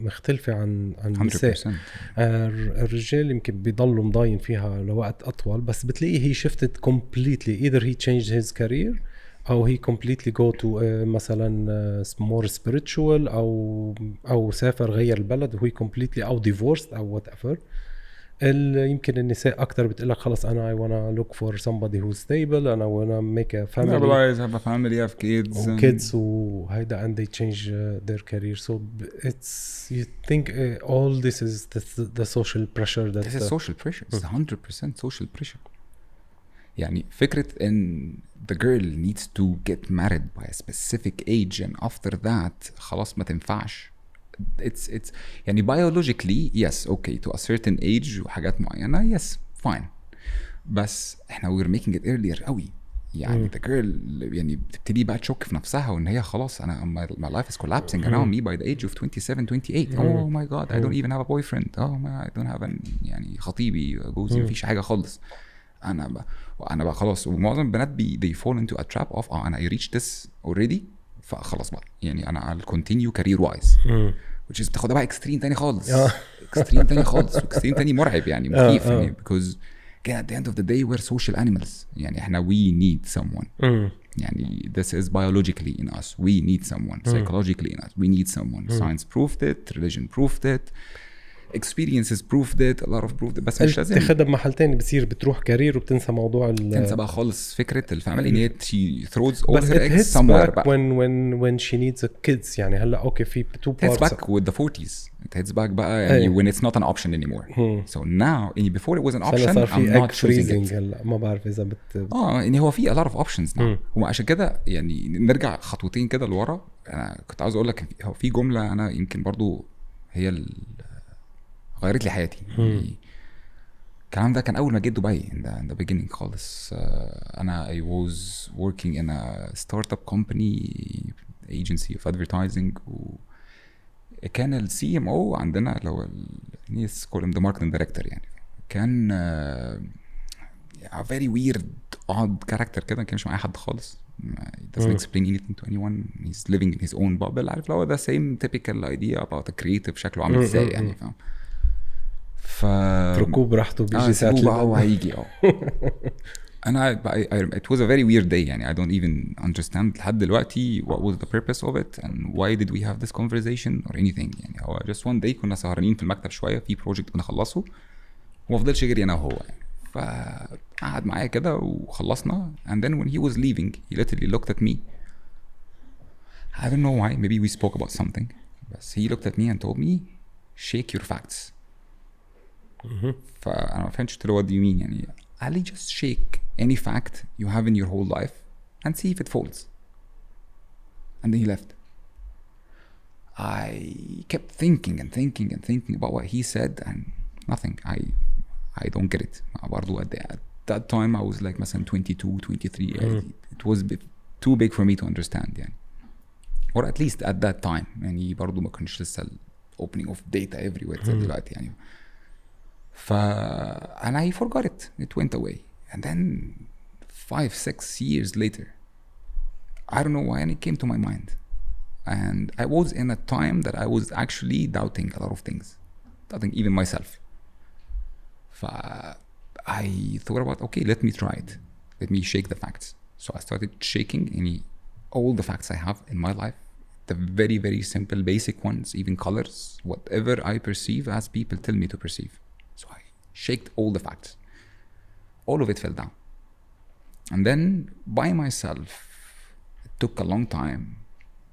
مختلفة عن النساء. الرجال يمكن بيضلوا مضاين فيها لوقت أطول بس بتلاقيه he shifted completely. Either he changed his career أو he completely go to مثلا more spiritual أو سافر غير البلد وهي completely أو divorced أو whatever. يمكن النساء أكتر بتقولك خلاص أنا I wanna look for somebody who's stable and I wanna make a family. Have a family, have kids. وهيدا and they change their career. So it's you think all this is the social pressure that this is social pressure. It's 100% social pressure. يعني فكرة إن the girl needs to get married by a specific age and after that خلاص ما تنفعش. It's يعني biologically yes okay to a certain age وحاجات معينة yes fine. بس إحنا we're making it earlier قوي. يعني the girl يعني بتبتدي بقى تشك في نفسها وإن هي خلاص أنا my life is collapsing around me by the age of 27, 28. Oh my God I don't even have a boyfriend. Oh my I don't have يعني خطيبي جوزي مفيش حاجة خالص. أنا بقى خلاص. ومعظم البنات they fall into a trap of أنا I reached this already فخلاص بقى يعني أنا I'll continue career wise which is بتاخدها بقى extreme تاني خالص extreme تاني خالص extreme تاني مرعب يعني مخيف يعني because again at the end of the day we're social animals يعني إحنا we need someone يعني this is biologically in us we need someone psychologically in us we need someone science proved it religion proved it experiences proved it a lot of proved it بس مش لازم تاخدها بمحل تاني بصير بتروح كارير وبتنسى موضوع تنسى بقى خالص فكرة الفاميلي ان هي she throws all her eggs somewhere بقى when she needs a kids يعني هلا اوكي في two parts. It hits back with the 40s. It hits back بقى يعني when it's not an option anymore. So now يعني before it was an option I'm not choosing it. هلا ما بعرف اذا يعني هو في a lot of options now. وعشان كده يعني نرجع خطوتين كده لورا. انا كنت عاوز اقول لك هو في جملة انا يمكن برضو هي غيرت لي حياتي. الكلام ده كان أول ما جيت دبي in the beginning خالص. أنا I was working in a startup company agency of advertising وكان ال CMO عندنا اللي هو الناس call him the marketing director يعني كان a very weird odd character كده ما كانش معايا حد خالص It doesn't explain anything to anyone. He's living in his own bubble. عارف لو the same typical idea about a creative شكله عامل ازاي يعني فاهم. ركوب راحته بيجي ساعة اللي هو هيجي أنا it was a very weird day يعني I don't even understand لحد دلوقتي what was the purpose of it and why did we have this conversation or anything يعني هو just one day كنا سهرانين في المكتب شوية في project بنخلصه ومفضلش يجري أنا وهو يعني فقعد معايا كده وخلصنا and then when he was leaving he literally looked at me. I don't know why, maybe we spoke about something but he looked at me and told me shake your facts. فأنا ما فهمتش what do you mean يعني قال لي just shake any fact you have in your whole life and see if it folds. And then he left. I kept thinking about what he said and nothing. I don't get it. برضو at that time I was like مثلا 22, 23. It was too big for me to understand يعني. Or at least at that time. يعني برضو ما كنتش لسه opening of data everywhere دلوقتي يعني. And I forgot it. It went away. And then 5-6 years later, I don't know why, and it came to my mind. And I was in a time that I was actually doubting a lot of things, doubting even myself. I thought about, okay, let me try it. Let me shake the facts. So I started shaking all the facts I have in my life, the very, very simple, basic ones, even colors, whatever I perceive as people tell me to perceive. So I shaked all the facts. All of it fell down. And then by myself, it took a long time,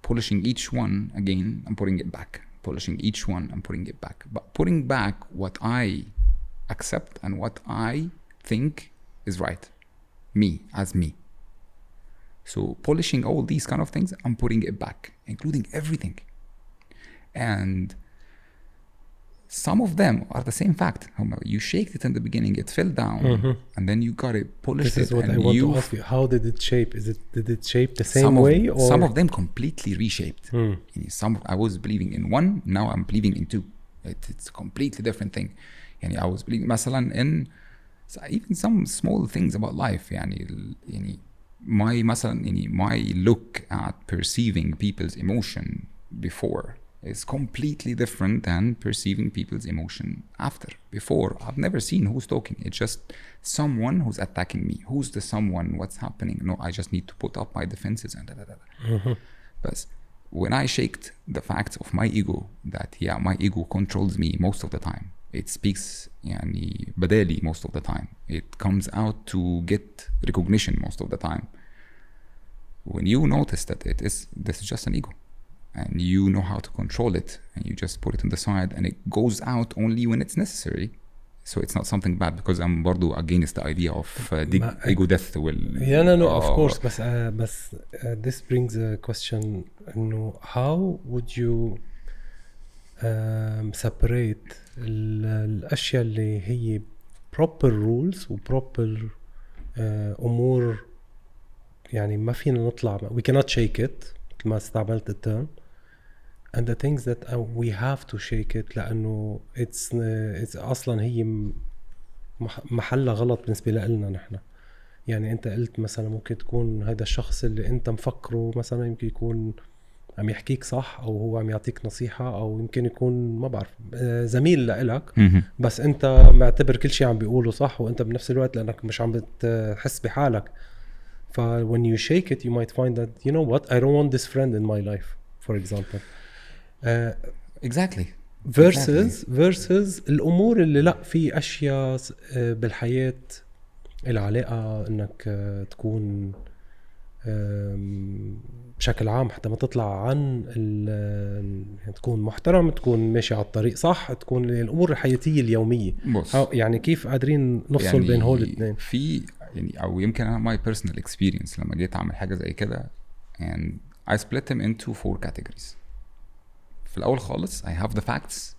polishing each one again and putting it back. Polishing each one and putting it back. But putting back what I accept and what I think is right. Me, as me. So polishing all these kind of things and putting it back, including everything. And some of them are the same fact. You shaked it in the beginning, it fell down, and then you got it polished. This is what I want to ask you. How did it shape? Did it shape the same way? Or some of them completely reshaped. Some I was believing in one, now I'm believing in two. It's a completely different thing. I was believing مثلا in even some small things about life. My look at perceiving people's emotion before is completely different than perceiving people's emotion after. Before, I've never seen who's talking. It's just someone who's attacking me. Who's the someone? What's happening? No, I just need to put up my defenses and But when I shaked the facts of my ego, that my ego controls me most of the time. It speaks بدالي most of the time. It comes out to get recognition most of the time. When you notice that this is just an ego. And you know how to control it, and you just put it on the side, and it goes out only when it's necessary. So it's not something bad, because I'm برضو against the idea of ego death. No, of course. But this brings a question. How would you separate الأشياء اللي هي proper rules و proper أمور ما فينا نطلع we cannot shake it مثل ما استعملت الترم and the things that we have to shake it لأنه it's أصلا هي محلها غلط بالنسبة لنا نحن. أنت قلت مثلا ممكن تكون هذا الشخص اللي أنت مفكره مثلا يمكن يكون عم يحكيك صح أو هو عم يعطيك نصيحة أو يمكن يكون ما بعرف زميل لإلك بس أنت معتبر كل شيء عم بيقوله صح وأنت بنفس الوقت لأنك مش عم بتحس بحالك. when you shake it you might find that you know what I don't want this friend in my life for example. Exactly. versus الأمور اللي لا في أشياء بالحياة العلاقة إنك تكون بشكل عام حتى ما تطلع عن تكون محترم تكون ماشي على الطريق صح تكون الأمور الحياتية اليومية كيف قادرين نفصل بين هول الاثنين في أو يمكن أنا my personal experience لما جيت أعمل حاجة زي كده and I split them into 4 categories. في الأول خالص I have the facts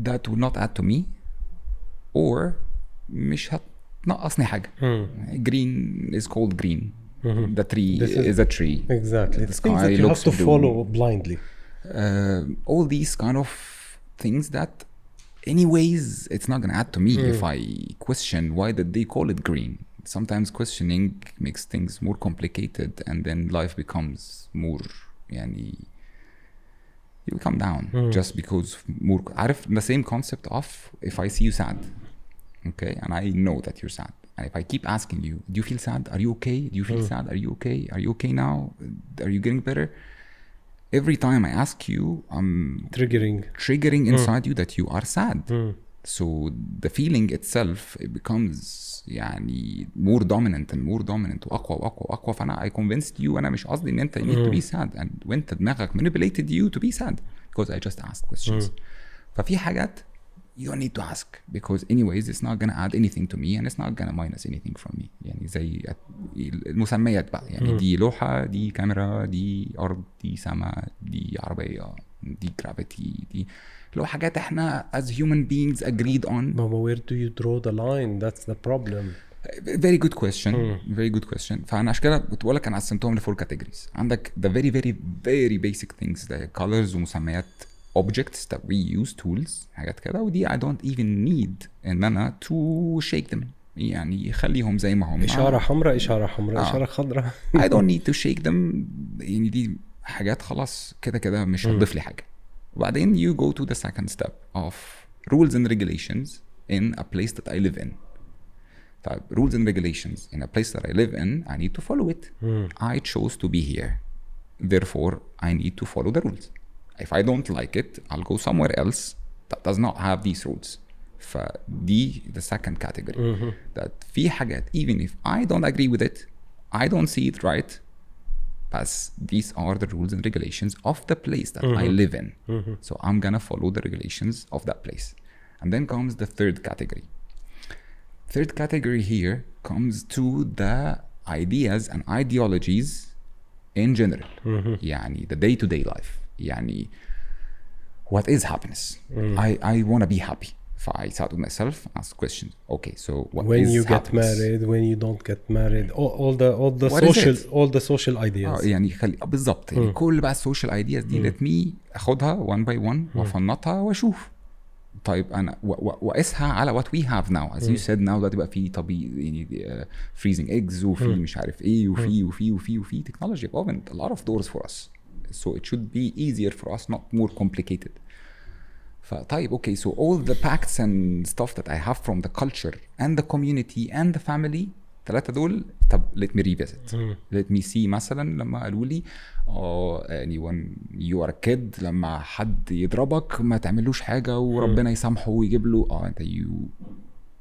that will not add to me or مش هتنقصني حاجة. Green is called green. The tree is a tree. Exactly. The things that you have to follow blindly. All these kind of things that anyways it's not going to add to me if I question why did they call it green. sometimes questioning makes things more complicated and then life becomes more يعني you calm down just because more عارف the same concept of if I see you sad okay and I know that you're sad and if I keep asking you do you feel sad, are you okay, do you feel sad, are you okay, are you okay now, are you getting better, every time I ask you I'm triggering inside you that you are sad so the feeling itself it becomes يعني more dominant وأقوى فأنا I convinced you أنا مش قصدي إن أنت you need to be sad and وأنت دماغك manipulated you to be sad because I just asked questions ففي حاجات you don't need to ask because anyways it's not gonna add anything to me and it's not gonna minus anything from me يعني زي المسميات بقى يعني دي لوحة دي كاميرا دي أرض دي سماء دي عربية دي gravity دي لو حاجات احنا as human beings agreed on. Where do you draw the line? That's the problem. Very good question. Very good question. فأنا عشان كده كنت بقولك أنا قسمتهم لفور categories. عندك the very very very basic things like colors ومسميات objects that we use tools حاجات كده ودي I don't even need إن أنا to shake them يعني خليهم زي ما هم. إشارة حمراء إشارة حمراء إشارة خضراء. I don't need to shake them يعني دي حاجات خلاص كده مش هتضيف لي حاجة. وبعدين you go to the second step of rules and regulations in a place that I live in. طيب rules and regulations in a place that I live in I need to follow it. I chose to be here. Therefore I need to follow the rules. If I don't like it I'll go somewhere else that does not have these rules. فدي the second category. That في حاجات even if I don't agree with it I don't see it right. But these are the rules and regulations of the place that I live in. So I'm gonna follow the regulations of that place. And then comes the third category. Third category here comes to the ideas and ideologies in general. يعني the day-to-day life. يعني what is happiness? I want to be happy. I sat with myself, asked questions. Okay, so what when is you happiness? get married, when you don't get married, all the social ideas. يعني بالضبط يعني كل بقى السوشيال ideas دي let me أخدها one by one وأفنطها وأشوف. طيب أنا وأقيسها على what we have now. As you said now ده تبقى في طبيعي يعني freezing eggs وفي مش عارف إيه وفي technology opened a lot of doors for us. So it should be easier for us, not more complicated. طيب okay, so all the pacts and stuff that I have from the culture and the community and the family ثلاثة دول طب let me revisit. Let me see مثلا لما قالوا لي يعني when you are a kid لما حد يضربك ما تعملوش حاجة وربنا يسامحه ويجيب له انت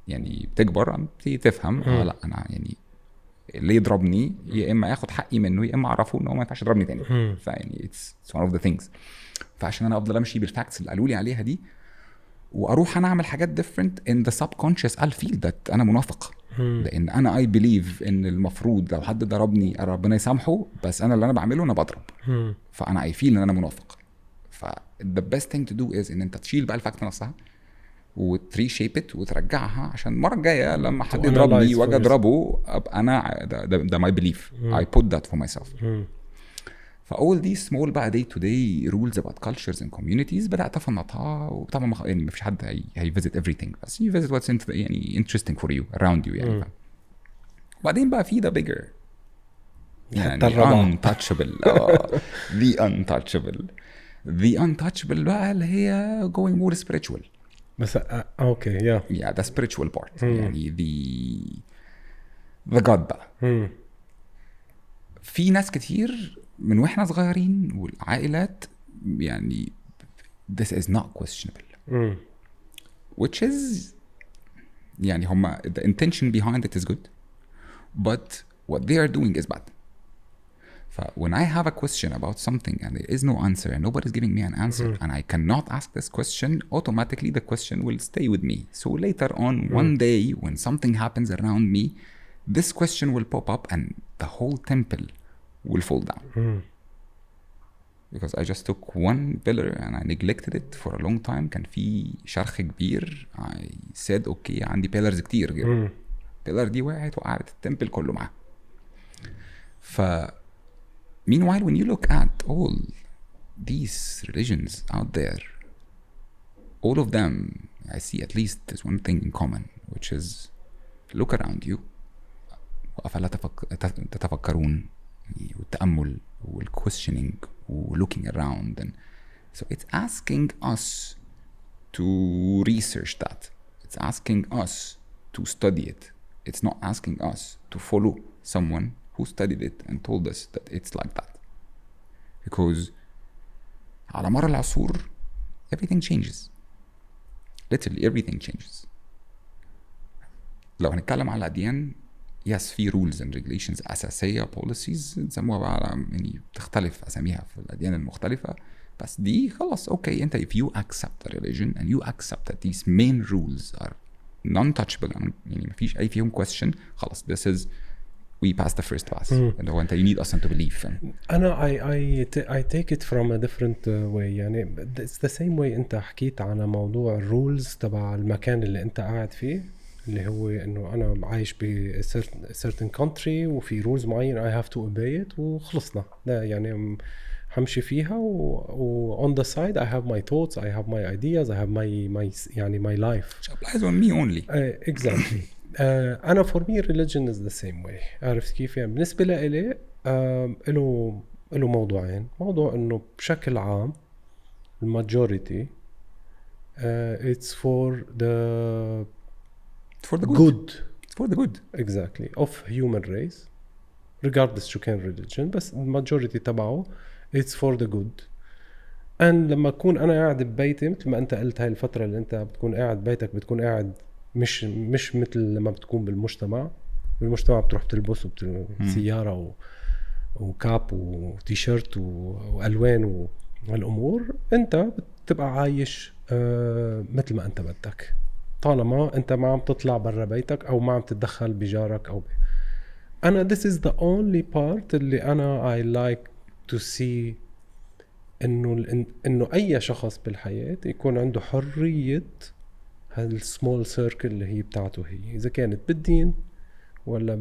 يعني بتكبر تفهم لا أنا يعني اللي يضربني يا إما ياخد حقي منه يا إما أعرفه إنه ما ينفعش يضربني تاني. فيعني it's one of the things. فعشان انا افضل امشي بالفاكتس اللي قالوا لي عليها دي واروح انا اعمل حاجات different in the subconscious I'll feel that انا منافق لان انا I believe ان المفروض لو حد ضربني ربنا يسامحه بس انا اللي انا بعمله انا بضرب فانا I feel ان انا منافق. the best thing to do is ان انت تشيل بقى الفاكت نفسها وتريشيب ات وترجعها عشان المره الجايه لما حد يضربني واجي اضربه ابقى انا ده my belief. I put that for myself. فall these small بقى day to day rules about cultures and communities بدأت أفنطها وطبعا يعني ما فيش حد هي visit everything بس you visit what's يعني interesting for you around you يعني. وبعدين بقى في the bigger يعني untouchable the untouchable بقى اللي هي going more spiritual. بس okay yeah the spiritual part يعني the God بقى. في ناس كتير من واحنا صغيرين والعائلات يعني this is not questionable which is يعني هما the intention behind it is good but what they are doing is bad. when I have a question about something and there is no answer and nobody's giving me an answer and I cannot ask this question automatically the question will stay with me. So later on one day when something happens around me this question will pop up and the whole temple will fall down because I just took one pillar and I neglected it for a long time. كان في شرخ كبير I said okay عندي pillars كتير pillar دي وقعت التمبل كله معاه. meanwhile when you look at all these religions out there all of them I see at least there's one thing in common which is look around you وأفلا تتفكرون والتأمل والquestioning looking around. And so it's asking us to research that. It's asking us to study it. It's not asking us to follow someone who studied it and told us that it's like that. Because على مر العصور everything changes. Literally everything changes. لو هنتكلم على الأديان yes في rules and regulations أساسية policies نسموها بقى يعني بتختلف أساميها في الأديان المختلفة بس دي خلاص أوكي أنت if you accept the religion and you accept that these main rules are non-touchable يعني مفيش أي فيهم question خلاص this is we pass the first pass اللي هو أنت you need us to believe. أنا I take it from a different way يعني it's the same way أنت حكيت على موضوع الرولز تبع المكان اللي أنت قاعد فيه اللي هو إنه أنا عايش ب certain country وفي rules معين I have to obey it وخلصنا ده يعني همشي فيها و on the side I have my thoughts I have my ideas I have my يعني my life. It applies on me only. Exactly. أنا for me religion is the same way. عرفت كيف يعني بالنسبة لإلي له موضوعين. موضوع إنه بشكل عام الماجوريتي it's for the good. It's for the good. Exactly of human race regardless شو كان religion بس الماجوريتي تبعه it's for the good. and لما أكون أنا قاعد ببيتي مثل ما أنت قلت هاي الفترة اللي أنت بتكون قاعد بيتك بتكون قاعد مش مثل لما بتكون بالمجتمع بتروح بتلبس سيارة وكاب وتيشيرت وألوان والأمور أنت بتبقى عايش مثل ما أنت بدك طالما أنت ما عم تطلع برا بيتك أو ما عم تتدخل بجارك أو أنا this is the only part اللي أنا I like to see إنه أي شخص بالحياة يكون عنده حرية هالسمول سيركل اللي هي بتاعته هي إذا كانت بالدين ولا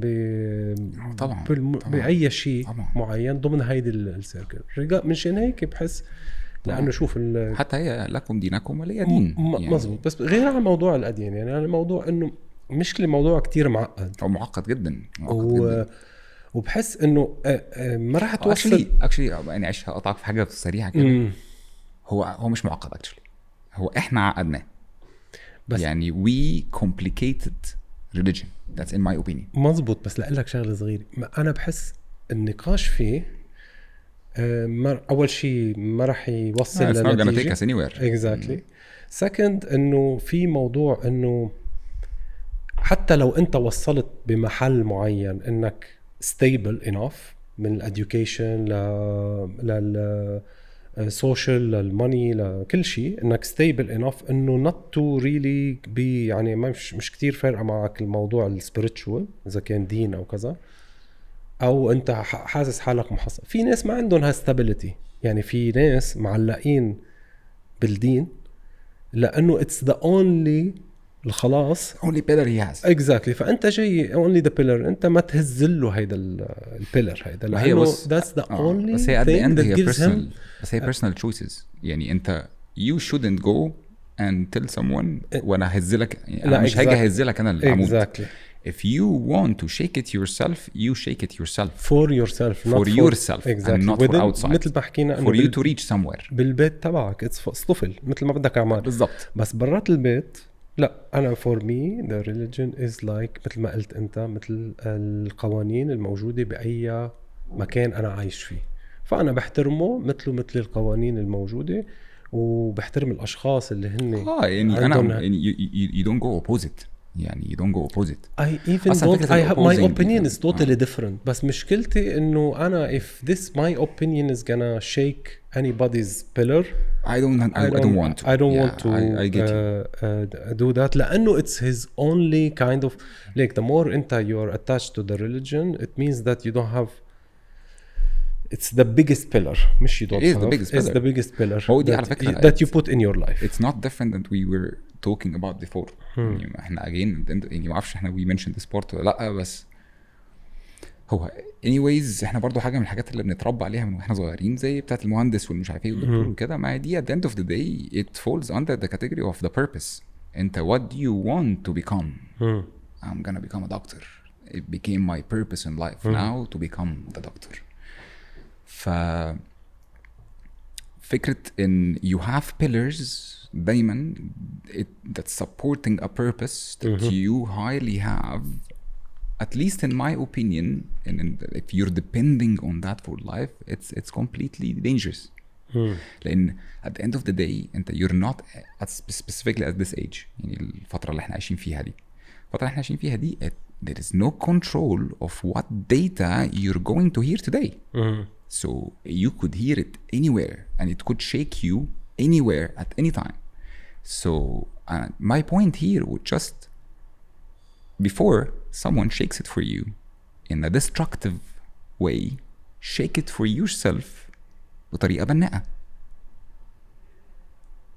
طبعا بأي شيء معين ضمن هيدي السيركل منشان هيك بحس لأنه شوف حتى هي لكم دينكم ولي دين يعني مزبوط بس غير عن موضوع الأديان يعني الموضوع إنه مشكلة موضوع كتير معقد أو معقد جدا وبحس إنه ما راح توصل actually يعني عايش هقطعك في حاجة سريعة كده هو مش معقد actually هو إحنا عقدناه بس يعني we complicated religion that's in my opinion. مزبوط بس لأقلك شغلة صغيرة أنا بحس النقاش فيه أول شيء ما راح يوصل لنتيجة exactly. second إنه في موضوع إنه حتى لو أنت وصلت بمحل معين إنك stable enough من education للسوشيال للماني لكل شيء إنك stable enough إنه not to really be يعني مش كتير فارقة معك الموضوع الspiritual إذا كان دين أو كذا أو أنت حاسس حالك محصن. في ناس ما عندهم stability يعني في ناس معلقين بالدين لأنه it's the only الخلاص only pillar he has exactly. فأنت جاي only the pillar أنت ما تهزله هيدا البيلر هيدا لأنه that's the only بس هي at the end that gives him بس هي personal choices يعني أنت you shouldn't go and tell someone وأنا هزلك يعني مش هاجي هزلك أنا العمود exactly. if you want to shake it yourself you shake it yourself for yourself for yourself exactly. and not for outside مثل ما حكينا for you to reach somewhere بالبيت تبعك اصطفل مثل ما بدك أعمال بالضبط بس برات البيت لا أنا for me the religion is like مثل ما قلت أنت مثل القوانين الموجودة بأي مكان أنا عايش فيه فأنا بحترمه مثل القوانين الموجودة وبحترم الأشخاص اللي هن يعني أنا يعني you don't go opposite يعني you don't go opposite I even don't I have my opinion is totally different بس مشكلتي إنه أنا if this my opinion is gonna shake anybody's pillar I don't want to I don't want to I get you. do that لأنه it's his only kind of like the more you are attached to the religion it means that you don't have it's the biggest pillar مش you don't have it's the biggest pillar that you put in your life it's not different than we were talking about before يعني احنا يعني ما اعرفش احنا we mentioned the sport ولا لا بس هو anyways احنا برضو حاجه من الحاجات اللي بنتربى عليها من واحنا صغيرين زي بتاعه المهندس والمش عارف ايه والدكتور وكده ما دي at the end of the day it falls under the category of the purpose انت what do you want to become I'm gonna become a doctor it became my purpose in life now to become the doctor. فكرة إن you have pillars دايما that's supporting a purpose that you highly have, at least in my opinion, and if you're depending on that for life, it's completely dangerous. لأن at the end of the day أنت you're not specifically at this age. يعني الفترة اللي احنا عايشين فيها دي there is no control of what data you're going to hear today. So you could hear it anywhere and it could shake you anywhere at any time. So my point here would just, before someone shakes it for you in a destructive way, shake it for yourself بطريقة بناءة.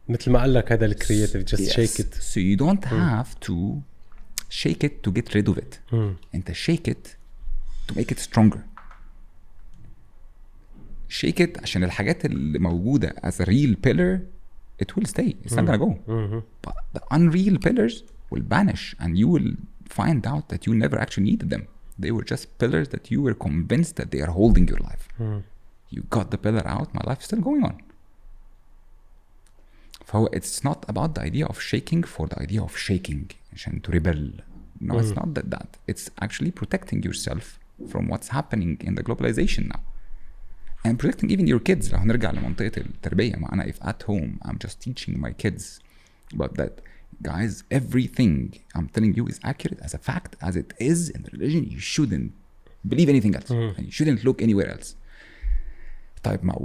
مثل ما قال لك هذا الكرياتيف just shake it. So you don't have to shake it to get rid of it. أنت shake it to make it stronger. shake it عشان الحاجات اللي موجودة as a real pillar it will stay. It's not gonna go. But the unreal pillars will vanish and you will find out that you never actually needed them. They were just pillars that you were convinced that they are holding your life. You got the pillar out, my life is still going on. So it's not about the idea of shaking for the idea of shaking عشان to rebel. No, it's not that. It's actually protecting yourself from what's happening in the globalization now. And protecting even your kids. لو هنرجع لمنطقة التربية معنا, if at home I'm just teaching my kids about that, guys, everything I'm telling you is accurate as a fact, as it is in the religion. You shouldn't believe anything else. And you shouldn't look anywhere else.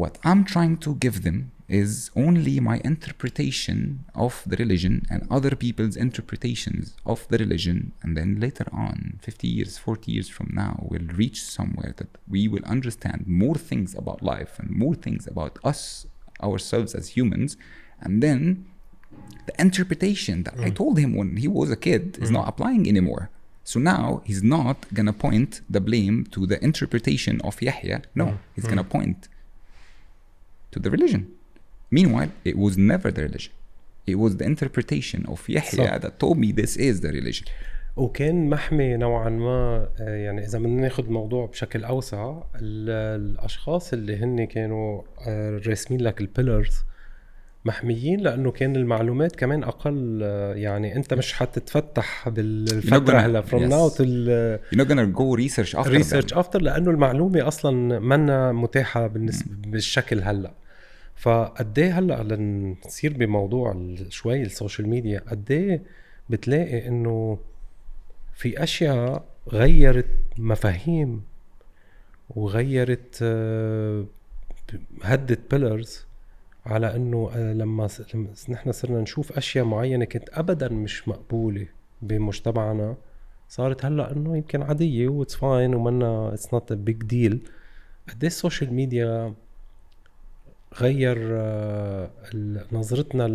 What I'm trying to give them is only my interpretation of the religion and other people's interpretations of the religion, and then later on 50 years 40 years from now we'll reach somewhere that we will understand more things about life and more things about us ourselves as humans, and then the interpretation that I told him when he was a kid is not applying anymore. So now he's not gonna point the blame to the interpretation of Yahya. No, he's gonna point to the religion. Meanwhile, it was never the religion. It was the interpretation of Yahya that told me this is the religion. وكان محمي نوعا ما. يعني إذا بدنا ناخد الموضوع بشكل أوسع, الأشخاص اللي هن كانوا راسمين لك البيلرز محميين لأنه كان المعلومات كمان أقل. يعني أنت مش حتتفتح بالفترة هلا from now till you're not gonna go research after لأنه المعلومة أصلا منا متاحة بالنسبة بالشكل هلا. فقديه هلا لنصير بموضوع شوي السوشيال ميديا, قديه بتلاقي إنه في أشياء غيرت مفاهيم وغيرت هدت بيلرز, على انه لما نحن صرنا نشوف اشياء معينه كانت ابدا مش مقبوله بمجتمعنا, صارت هلا انه يمكن عاديه واتس فاين ومنا اتس نوت ا بيج ديل. قد ايه السوشيال ميديا غير نظرتنا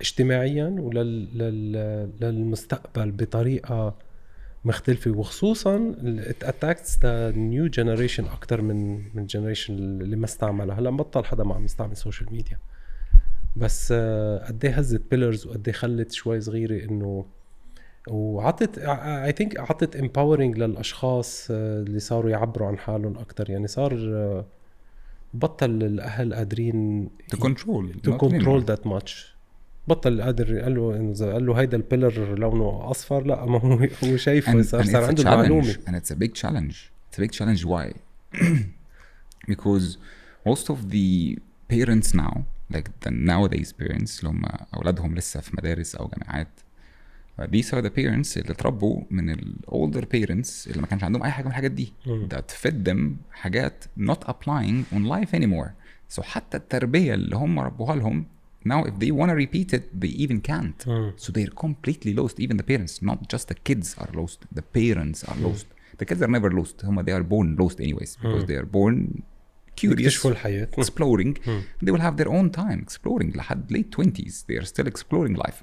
اجتماعيا وللمستقبل بطريقه مختلفة, وخصوصا it attacks the new generation أكتر من generation اللي ما استعملها. هلا بطل حدا ما عم يستعمل سوشيال ميديا, بس قديه هزت بيلرز وقديه خلت شوي صغيرة إنه وعطت I think عطت empowering للأشخاص اللي صاروا يعبروا عن حالهم أكتر. يعني صار بطل الأهل قادرين to control that much. بطل قادر قال له هيدا البيلر لونه أصفر, لا ما هو شايفه صار عنده المعلومة. And it's a big challenge. It's a big challenge. Why? Because most of the parents now, like the nowadays parents اللي هم أولادهم لسه في مدارس أو جامعات, these are the parents اللي تربوا من ال older parents اللي ما كانش عندهم أي حاجة من الحاجات دي that fed them حاجات not applying on life anymore. So حتى التربية اللي هم ربوها لهم, now if they want to repeat it they even can't. So they're completely lost. Even the parents, not just the kids are lost, the parents are lost. The kids are never lost. They are born lost anyways because they are born curious, exploring. They will have their own time exploring. لحد late 20s they are still exploring life.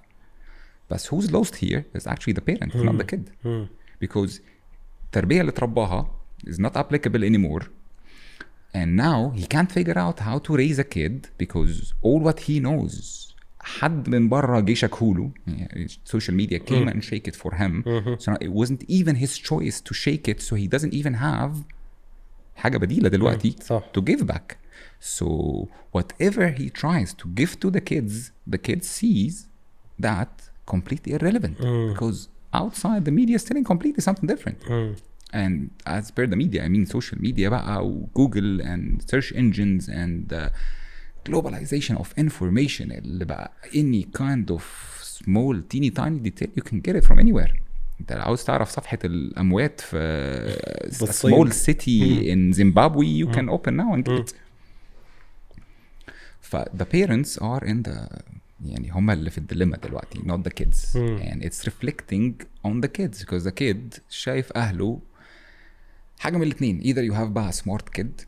But who's lost here is actually the parent, not the kid. Because التربية اللي ترباها is not applicable anymore. And now he can't figure out how to raise a kid because all what he knows حد من بره جه شكهوله يعني social media came and shake it for him so it wasn't even his choice to shake it so he doesn't even have حاجة بديلة دلوقتي to give back so whatever he tries to give to the kid sees that completely irrelevant because outside the media is telling completely something different and as per the media I mean social media بقى و Google and search engines and globalization of information اللي بقى any kind of small teeny tiny detail you can get it from anywhere. انت لو عاوز تعرف صفحة الأموات في a small city in Zimbabwe you can open now and get it. The parents are in the يعني هم اللي في الديليما دلوقتي not the kids and it's reflecting on the kids because the kid شايف أهله حاجة من الاثنين either you have بقى smart kid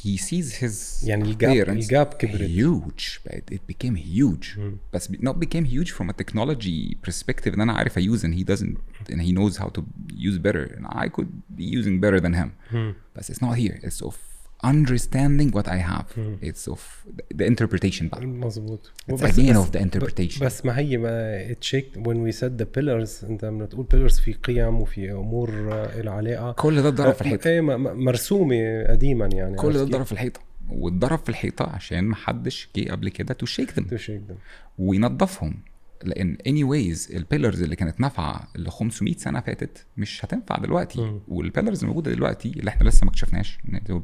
he sees his يعني الجاب كبرت huge but it became huge بس not became huge from a technology perspective and أنا عارف I use and he doesn't and he knows how to use better and I could be using better than him but it's not here it's of understanding what I have it's of the interpretation بقى مظبوط it's again of the interpretation بس ما هي ما it shaped when we said the pillars انت لما تقول pillars في قيم وفي امور العلاقه كل ده اتضرب في الحيطه مرسومه قديما يعني كل ده اتضرب في الحيطه واتضرب في الحيطه عشان ما حدش جه قبل كده to shake them وينظفهم لان anyways البيلرز اللي كانت نافعه اللي 500 سنه فاتت مش هتنفع دلوقتي والبيلرز الموجوده دلوقتي اللي احنا لسه ما اكتشفناش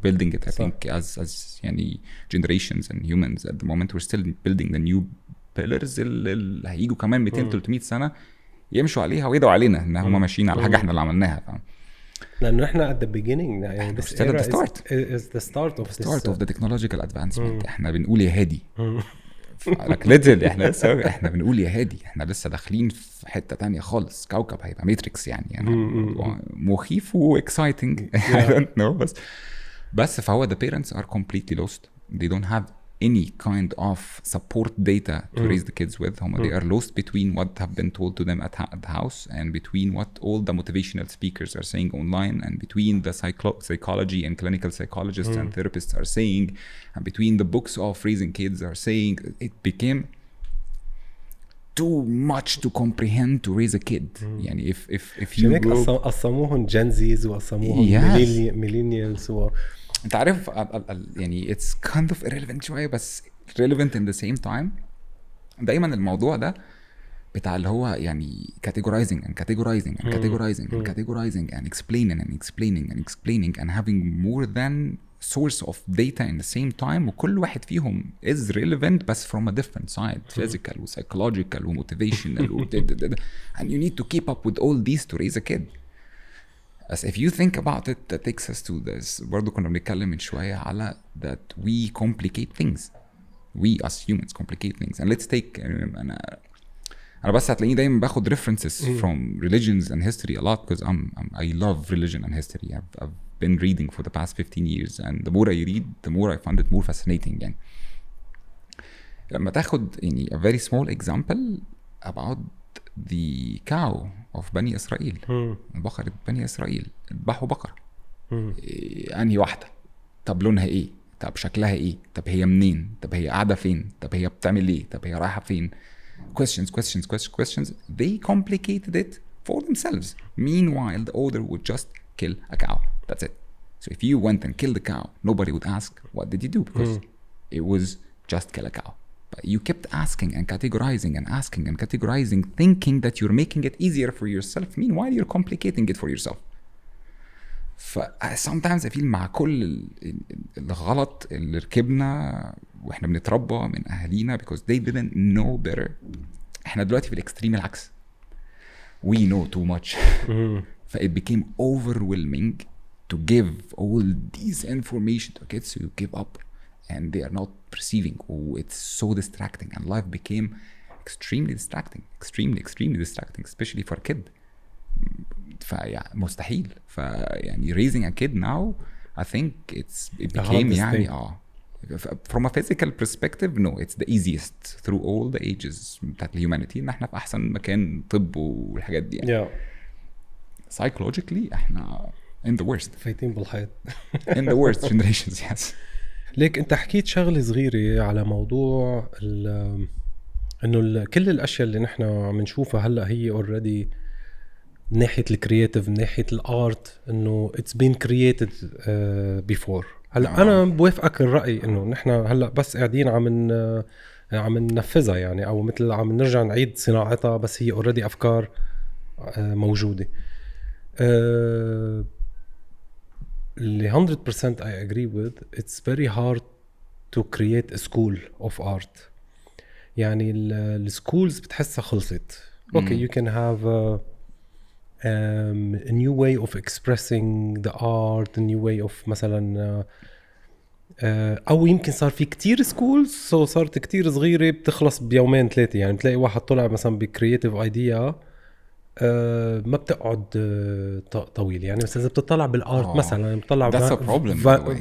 building it I think as يعني generations and humans at the moment we're still building the new pillars اللي هيجوا كمان 200 300 سنه يمشوا عليها ويدعوا علينا ان هم ماشيين على حاجه احنا اللي عملناها فاهم لانه احنا at the beginning يعني this era is the start of the technological advancement احنا بنقول يا هادي like literally احنا بنقول يا هادي احنا لسه داخلين في حته تانية خالص كوكب هيبقى ماتريكس يعني مخيف و exciting I don't know بس فهو the parents are completely lost they don't have any kind of support data to raise the kids with they are lost between what have been told to them at the house and between what all the motivational speakers are saying online and between the psychology and clinical psychologists and therapists are saying and between the books of raising kids are saying it became too much to comprehend to raise a kid يعني if you قسموهم جنزيز وقسموهم millennials انت عارف يعني it's kind of irrelevant شوية بس relevant in the same time دايما الموضوع ده بتاع اللي هو يعني categorizing and categorizing and categorizing and categorizing and explaining and explaining and explaining and having more than source of data in the same time وكل واحد فيهم is relevant بس from a different side physical و psychological و motivational and you need to keep up with all these to raise a kid. As if you think about it, that takes us to this. برضو كنا بنتكلم من شوية على that we complicate things. We as humans complicate things. And let's take أنا بس هتلاقيني دايما باخد references from religions and history a lot because I love religion and history. I've been reading for the past 15 years and the more I read, the more I find it more fascinating. يعني لما تاخد يعني a very small example about the cow of بني إسرائيل بقرة بني إسرائيل ذبحوا بقرة أنهي واحدة طب لونها إيه طب شكلها إيه طب هي منين طب هي قاعدة فين طب هي بتعمل إيه طب هي رايحة فين questions they complicated it for themselves meanwhile the order would just kill a cow that's it so if you went and killed a cow nobody would ask what did you do because it was just kill a cow. But you kept asking and categorizing and asking and categorizing, thinking that you're making it easier for yourself. Meanwhile, you're complicating it for yourself. Sometimes I feel مع كل الغلط اللي ركبنا واحنا بنتربى من أهالينا because they didn't know better. احنا دلوقتي في الاكستريم العكس. We know too much. It became overwhelming to give all these information to kids, so you give up. And they are not perceiving. Oh, it's so distracting, and life became extremely distracting, especially for a kid. مستحيل. يعني raising a kid now, I think it became يعني from a physical perspective, no, it's the easiest through all the ages بتاعت humanity. إن إحنا في أحسن مكان طب والحاجات دي. يعني. Psychologically, إحنا in the worst. فايتين بالحيط. In the worst generations, yes. ليك انت حكيت شغله صغيره على موضوع انه كل الاشياء اللي نحن عم نشوفها هلا هي اوريدي من ناحيه الكرياتيف، من ناحيه الارت، انه it's been created before. هلا انا بوافقك الراي انه نحن هلا بس قاعدين عم ننفذها يعني، او مثل عم نرجع نعيد صناعتها، بس هي اوريدي افكار موجوده. اللي 100% I agree with. It's very hard to create a school of art. يعني السكولز بتحسها خلصت. Okay, you can have a new way of expressing the art, a new way of مثلا او يمكن صار في كتير سكولز، صارت كتير صغيرة بتخلص بيومين ثلاثة. يعني بتلاقي واحد طلع مثلا بكرياتيف ايديا ما بتقعد طويل. يعني مثلا اذا بتطلع بالارت مثلا، بتطلع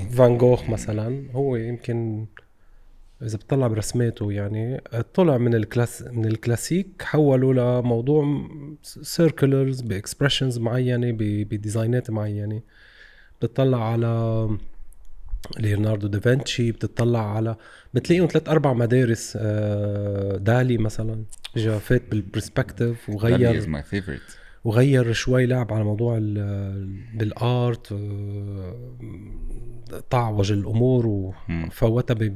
فان جوخ مثلا، هو يمكن اذا بتطلع برسماته يعني طلع من الكلاسيك، حولوا لموضوع سيركلرز باكسبريشنز معينه، بديزاينات معينه. بتطلع على ليوناردو دافنشي، بتطلع على بتلاقيهم 3-4 مدارس. دالي مثلا اجا فات بالبرسبكتيف وغير شوي، لعب على موضوع بالارت، طعوج الامور وفوتها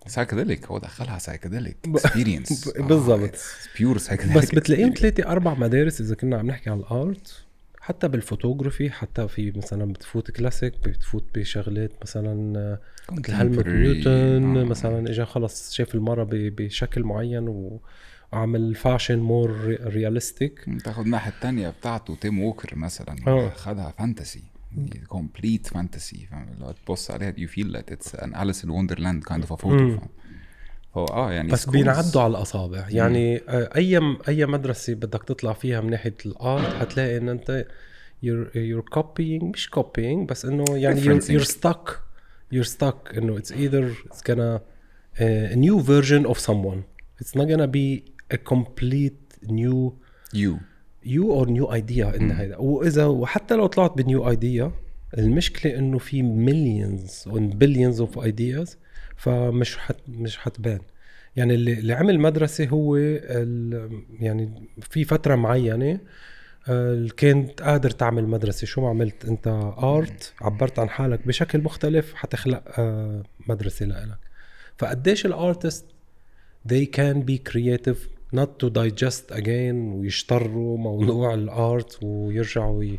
سايكيديليك. هو دخلها سايكيديليك اكسبيرينس بالضبط. بيور سايكيديليك. بس بتلاقيهم 3-4 مدارس اذا كنا عم نحكي عن الارت. حتى بالفوتوغرافي، حتى في مثلا بتفوت كلاسيك، بتفوت بشغلات مثلا مثل هلموت نيوتن مثلا اجا خلص شاف المرة بشكل معين وعمل فاشن مور رياليستيك. تاخد الناحية التانية بتاعته تيم ووكر مثلا، خدها فانتسي، complete fantasy. لو تبص عليها you feel that it's an Alice in Wonderland kind of a photo. يعني بس بينعدوا على الأصابع. يعني أي مدرسة بدك تطلع فيها من ناحية الآرت هتلاقي إن أنت you're copying، مش copying بس إنه يعني you're stuck إنه it's either it's gonna a new version of someone. It's not gonna be a complete new you or new idea إن هيدا. وحتى لو طلعت بنيو idea، المشكلة إنه في millions and billions of ideas، فمش مش حتبان. يعني اللي عمل مدرسة هو يعني في فترة معينة كنت قادر تعمل مدرسة. شو ما عملت انت ارت، عبرت عن حالك بشكل مختلف، حتخلق مدرسة لك. فقديش الارتست they can be creative not to digest again ويشتروا موضوع الارت ويرجعوا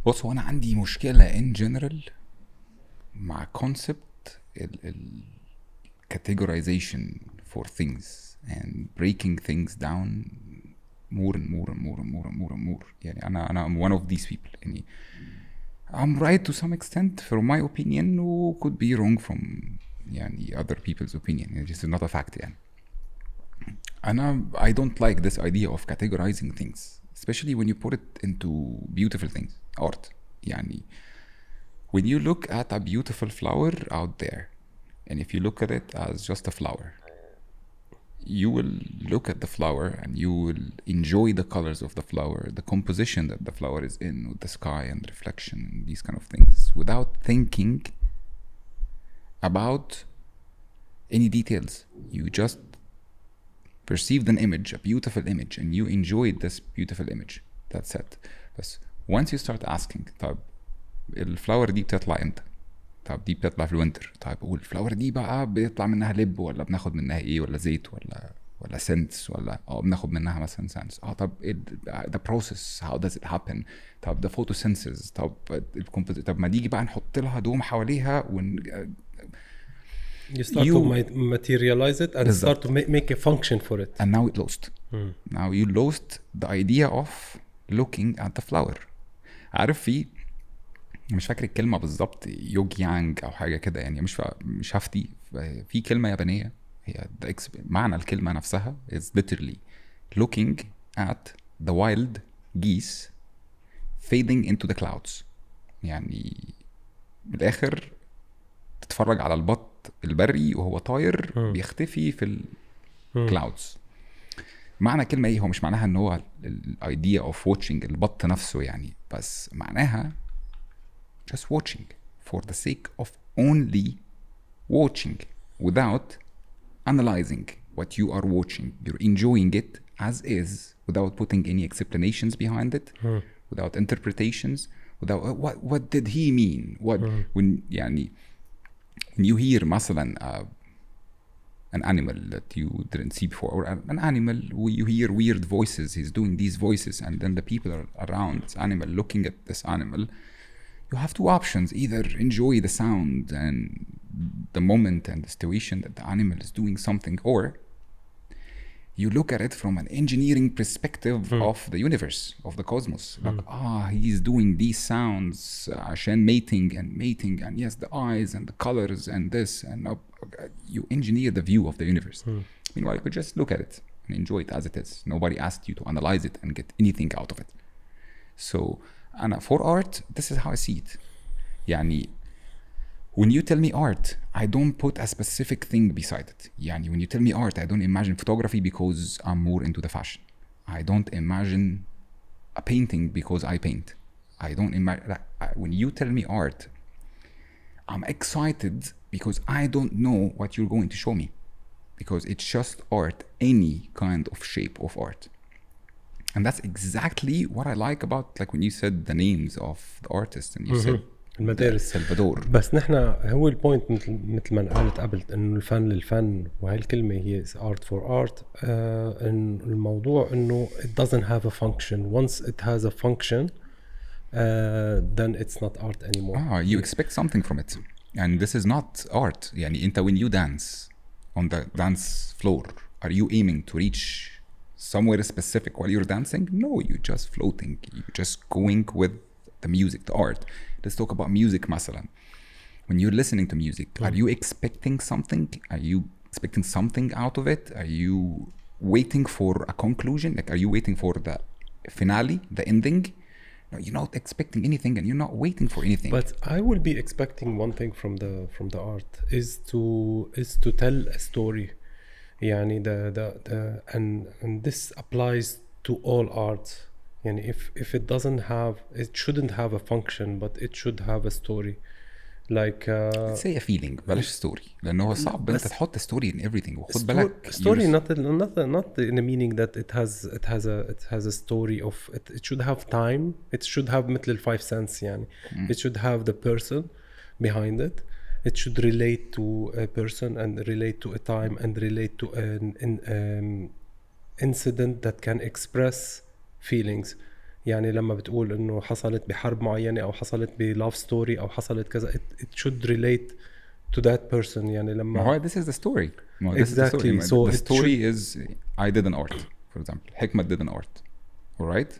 بص، هو انا عندي مشكلة in general مع concept categorization for things and breaking things down more and more and more and more and more and more. يعني I'm one of these people. يعني I'm right to some extent from my opinion, و could be wrong from يعني other people's opinion. يعني this is not a fact. يعني I don't like this idea of categorizing things, especially when you put it into beautiful things, art. يعني when you look at a beautiful flower out there, and if you look at it as just a flower, you will look at the flower and you will enjoy the colors of the flower, the composition that the flower is in, with the sky and reflection and these kind of things, without thinking about any details. You just perceived an image, a beautiful image, and you enjoyed this beautiful image. That's it. But once you start asking, طب الفلاور دي بتطلع امتى؟ طب دي بتطلع في الوينتر. طيب والفلاور دي بقى بيطلع منها لب، ولا بناخد منها ايه، ولا زيت، ولا سنس، ولا بناخد منها مثلا سنس. طب the process how does it happen. طب the photosynthesis. طب ما نيجي بقى نحط لها دوم حواليها you start to materialize it and start to make a function for it. And now it lost. Now you lost the idea of looking at the flower. عارف، في مش فاكر الكلمة بالضبط، يوج يانج أو حاجة كده يعني، مش هفتي. في كلمة يابانية هي معنى الكلمة نفسها is literally looking at the wild geese fading into the clouds. يعني بالآخر تتفرج على البط البري وهو طاير بيختفي في الكلاودز. معنى كلمة ايه؟ هو مش معناها ان هو الايديا اوف واتشنج البط نفسه يعني، بس معناها just watching for the sake of only watching without analyzing what you are watching. You're enjoying it as is without putting any explanations behind it, without interpretations, without what did he mean, when you hear مثلا an animal that you didn't see before, or an animal you hear weird voices, he's doing these voices, and then the people are around this animal looking at this animal. You have two options: either enjoy the sound and the moment and the situation that the animal is doing something, or you look at it from an engineering perspective of the universe, of the cosmos. Like, he's doing these sounds عشان mating, and yes, the eyes and the colors and this, and you engineer the view of the universe. Meanwhile, you could just look at it and enjoy it as it is. Nobody asked you to analyze it and get anything out of it. So, and for art, this is how I see it. يعني, when you tell me art, I don't put a specific thing beside it. يعني, when you tell me art, I don't imagine photography because I'm more into the fashion. I don't imagine a painting because I paint. I don't imagine, when you tell me art, I'm excited because I don't know what you're going to show me. Because it's just art, any kind of shape of art. And that's exactly what I like about, like when you said the names of the artists, and you said المدارس سلفادور. بس نحن هو البوينت مثل ما قالت قبل انه الفن للفن، وهي الكلمه هي art for art. إن الموضوع انه it doesn't have a function. Once it has a function, then it's not art anymore. You expect something from it, and this is not art. يعني انت when you dance on the dance floor, are you aiming to reach somewhere specific while you're dancing? No, you're just floating. You're just going with the music, the art. Let's talk about music مثلا. When you're listening to music, are you expecting something? Are you expecting something out of it? Are you waiting for a conclusion? Like, are you waiting for the finale, the ending? No, you're not expecting anything, and you're not waiting for anything. But I will be expecting one thing from the art is to tell a story. يعني and this applies to all art. يعني if it doesn't have, it shouldn't have a function, but it should have a story. Like let's say a feeling, بلاش story, لأنه هو صعب أنت تحط story in everything. وخد بالك story not in the meaning that it has a story of it should have time. It should have مثل الفايف sense يعني. It should have the person behind it. It should relate to a person and relate to a time and relate to an incident that can express feelings. يعني لما بتقول إنه حصلت بحرب معينة أو حصلت بlove story أو حصلت كذا, it should relate to that person. يعني لما this is the story. Exactly. So the story is, I did an art, for example. Hikmat did an art, all right?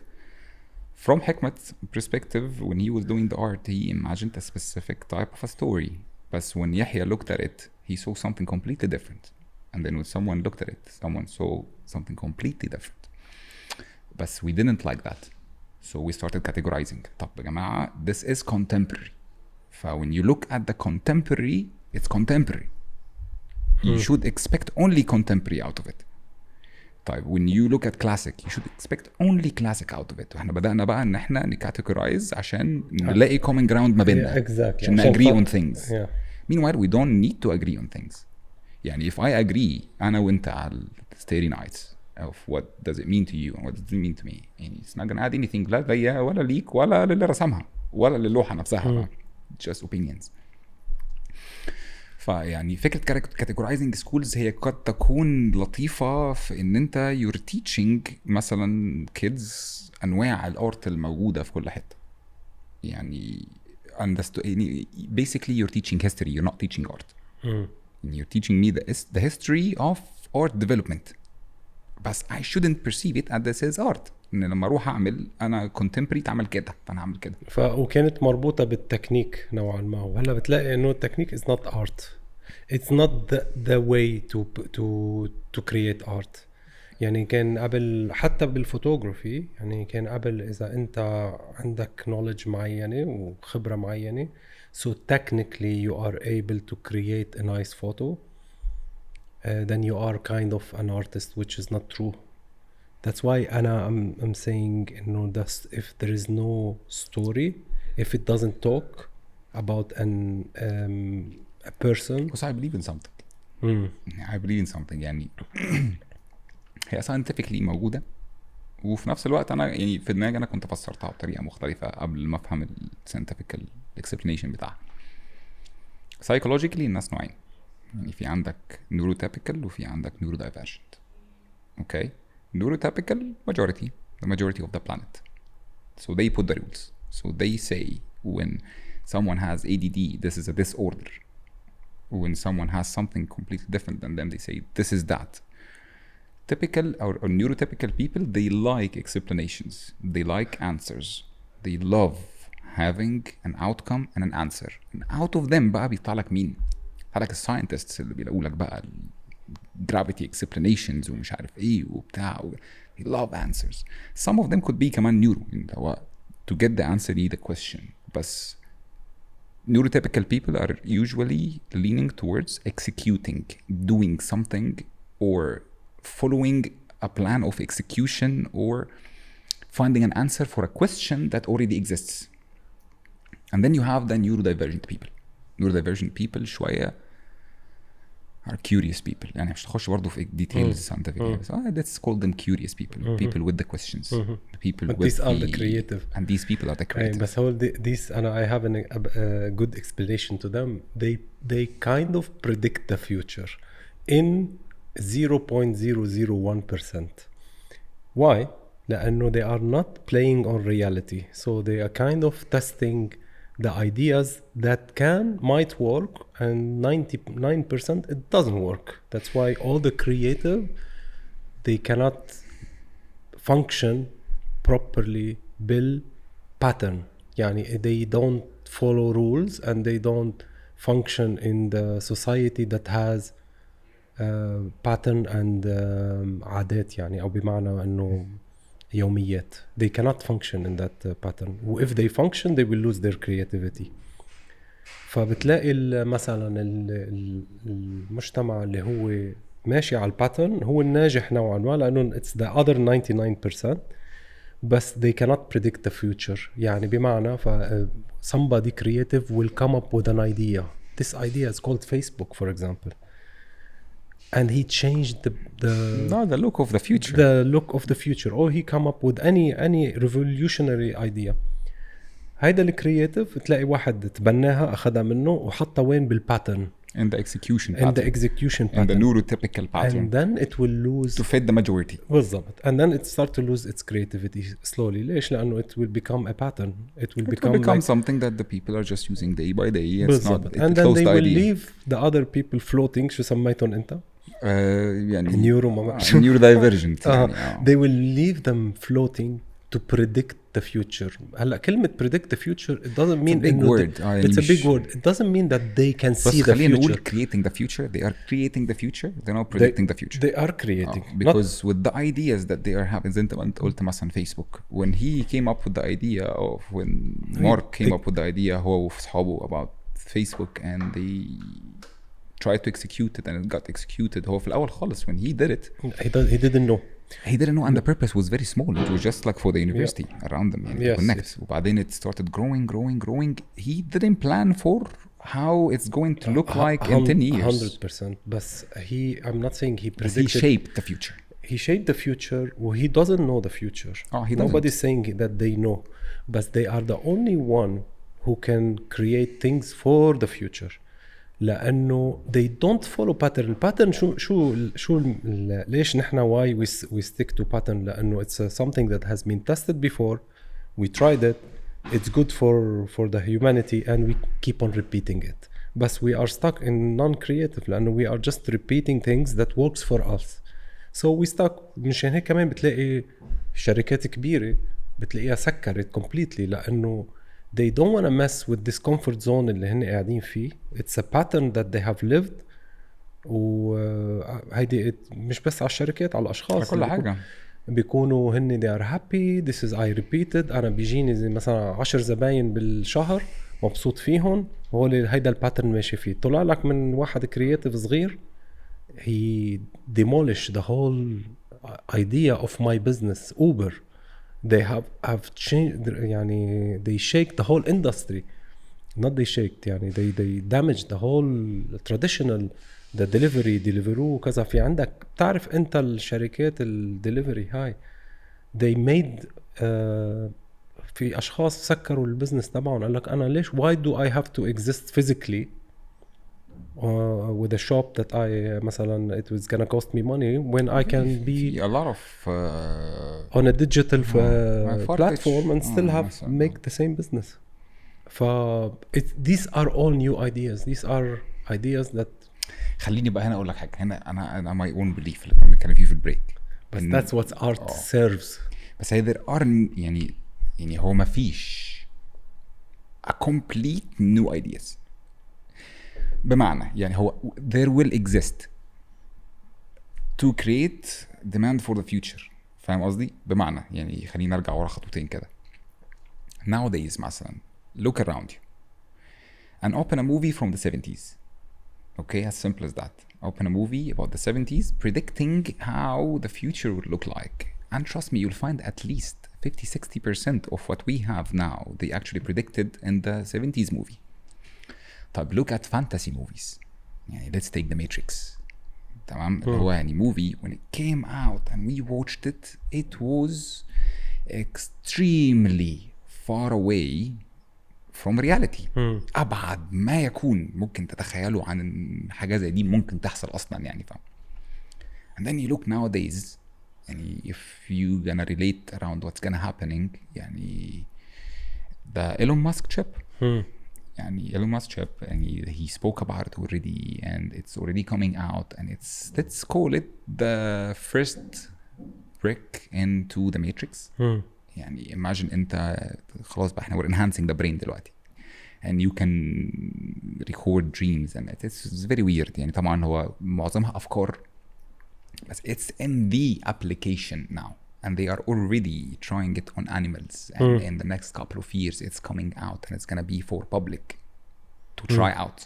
From Hikmat's perspective, when he was doing the art, he imagined a specific type of a story. But when Yahya looked at it, he saw something completely different. And then when someone looked at it, someone saw something completely different. But we didn't like that. So we started categorizing. طب يا جماعة, this is contemporary. When you look at the contemporary, it's contemporary. You should expect only contemporary out of it. طيب, when you look at classic, you should expect only classic out of it. واحنا بدأنا بقى ان احنا نكاتيجورايز عشان نلاقي common ground ما بيننا. exactly. عشان agree on things. Yeah. Meanwhile, we don't need to agree on things. يعني if I agree, أنا وأنت على starry nights of what does it mean to you and what does it mean to me, يعني it's not gonna add anything لا ليا ولا ليك ولا للي رسمها ولا للوحة نفسها. Just opinions. فيعني فكرة categorizing schools هي قد تكون لطيفة في إن أنت you're teaching مثلا kids أنواع الأرت الموجودة في كل حتة. يعني basically you're teaching history, you're not teaching art. You're teaching me the history of art development. But I shouldn't perceive it as this is art. إن لما أروح أعمل أنا contemporary تعمل كده فأنا أعمل كده. وكانت مربوطة بالتكنيك نوعا ما. وهلا بتلاقي إنه التكنيك is not art. It's not the way to create art. يعني كان قبل حتى بالفوتوغرافي, يعني كان قبل إذا أنت عندك knowledge معينة وخبرة معينة, so technically you are able to create a nice photo, then you are kind of an artist, which is not true. That's why I'm saying, you know, that if there is no story, if it doesn't talk about a person. because I believe in something. I believe in something يعني هي scientifically موجودة، وفي نفس الوقت أنا يعني في دماغي أنا كنت فسرتها بطريقة مختلفة قبل ما أفهم scientific explanation بتاعها. psychologically الناس نوعين، يعني في عندك neurotypical وفي عندك neurodivergent. okay, neurotypical the majority of the planet, so they put the rules. So they say when someone has ADD, this is a disorder. When someone has something completely different than them, they say this is that. Typical or neurotypical people, they like explanations, they like answers, they love having an outcome and an answer. And out of them بقى بيطلع لك مين؟ بيطلع لك الساينتستس اللي بيلاقوا لك بقى gravity explanations ومش عارف ايه وبتاع. They love answers. Some of them could be كمان neuro. To get the answer you need a question. But neurotypical people are usually leaning towards executing, doing something, or following a plan of execution, or finding an answer for a question that already exists. And then you have the neurodivergent people. Neurodivergent people شوية are curious people. يعني مش تخش برضو في details scientific. Let's call them curious people. People with the questions. People But with these are the creative. And these people are the creative. بس هو these I have a good explanation to them. They kind of predict the future in 0.001%. Why? لأنه they are not playing on reality. So they are kind of testing the ideas that might work, and 99% it doesn't work. That's why all the creative, they cannot function properly pattern. يعني they don't follow rules and they don't function in the society that has pattern and عادات يعني، أو بمعنى أنه يوميات. They cannot function in that pattern. If they function they will lose their creativity. فبتلاقي مثلا المجتمع اللي هو ماشي على الباترن هو الناجح نوعا ما، لأنه it's the other 99%. بس they cannot predict the future. يعني بمعنى somebody creative will come up with an idea. This idea is called Facebook, for example. And he changed the look of the future. The look of the future. Or he come up with any revolutionary idea. هيدا الكرياتيف تلاقي واحد تبناها أخذها منه وحطها وين بالباترن. In the execution pattern. In the execution pattern. In the neurotypical pattern. And then it will lose. To fit the majority. بالضبط. And then it start to lose its creativity slowly. ليش؟ لأنه it will become a pattern. It will become something that the people are just using day by day. It's بالضبط. not. And then they will leave the other people floating. شو سميتهم أنت؟ يعني neuro-divergent. They will leave them floating to predict the future. هلا كلمة predict the future it doesn't mean it's a big word. It's a big word. It doesn't mean that they can see the future. Creating the future. They are creating the future. They're not predicting the future. They are creating. Because with the ideas that they are having. زي أنت قلت مثلا Facebook. When he came up with the idea of when Mark came up with the idea هو وصحابه about Facebook and they tried to execute it and it got executed. هو في الأول خالص when he did it he didn't know. He didn't know, and the purpose was very small. It was just like for the university around them. Yes, connect. وبعدين it started growing. He didn't plan for how it's going to look like in 10 years. 100%. But I'm not saying he predicted. He shaped the future. He shaped the future. Well, he doesn't know the future. He doesn't. Nobody's saying that they know, but they are the only one who can create things for the future. لأنه they don't follow pattern. Pattern شو ليش نحنا why we stick to pattern؟ لأنه it's something that has been tested before. We tried it. It's good for the humanity and we keep on repeating it. But we are stuck in non-creative لأنه we are just repeating things that works for us. So we stuck. مشان هيك كمان بتلاقي شركات كبيرة بتلاقيها سكرت completely لأنه they don't want to mess with this comfort zone اللي هن قاعدين فيه. It's a pattern that they have lived. وهيدي مش بس على الشركات، على الأشخاص كل حاجة بيكونوا هن they are happy. This is I repeated. أنا بيجيني زي مثلا 10 زباين بالشهر مبسوط فيهم، وهو هيدا الباترن ماشي فيه. طلع لك من واحد كرياتيف صغير he demolished the whole idea of my business. Uber they have changed يعني they shake the whole industry. not they shaked يعني they damaged the whole traditional the delivery وكذا. في عندك تعرف انت الشركات الدليفري هاي they made في اشخاص سكروا البزنس تبعهم قال لك انا ليش why do I have to exist physically with a shop that I مثلا it was gonna cost me money when I can be a lot of on a digital platform and still have مثلاً. make the same business. these are all new ideas. These are ideas that خليني بقى هنا اقول لك حاجه. هنا انا my own belief اللي كنا بنتكلم فيه في البريك. but that's what art serves. بس هي there are يعني هو ما فيش a complete new ideas. بمعنى يعني هو there will exist to create demand for the future. فاهم قصدي؟ بمعنى يعني خلينا نرجع ورا خطوتين كده. Nowadays مثلا look around you and open a movie from the 70s. Okay, as simple as that. Open a movie about the 70s predicting how the future would look like. And trust me, you'll find at least 50-60% of what we have now they actually predicted in the 70s movie. طيب look at fantasy movies. يعني let's take The Matrix. تمام؟ هو يعني movie when it came out and we watched it, it was extremely far away from reality. أبعد ما يكون ممكن تتخيله عن حاجة زي دي ممكن تحصل أصلا يعني فاهم. And then you look nowadays يعني if you gonna relate around what's gonna happening يعني the Elon Musk chip. يعني Elon Musk chip يعني he spoke about it already and it's already coming out and it's let's call it the first brick into the matrix. يعني imagine انت خلاص بقى احنا we're enhancing the brain دلوقتي and you can record dreams and it's very weird. يعني طبعا هو معظمها أفكار بس it's in the application now and they are already trying it on animals and in the next couple of years it's coming out and it's gonna be for public to try out.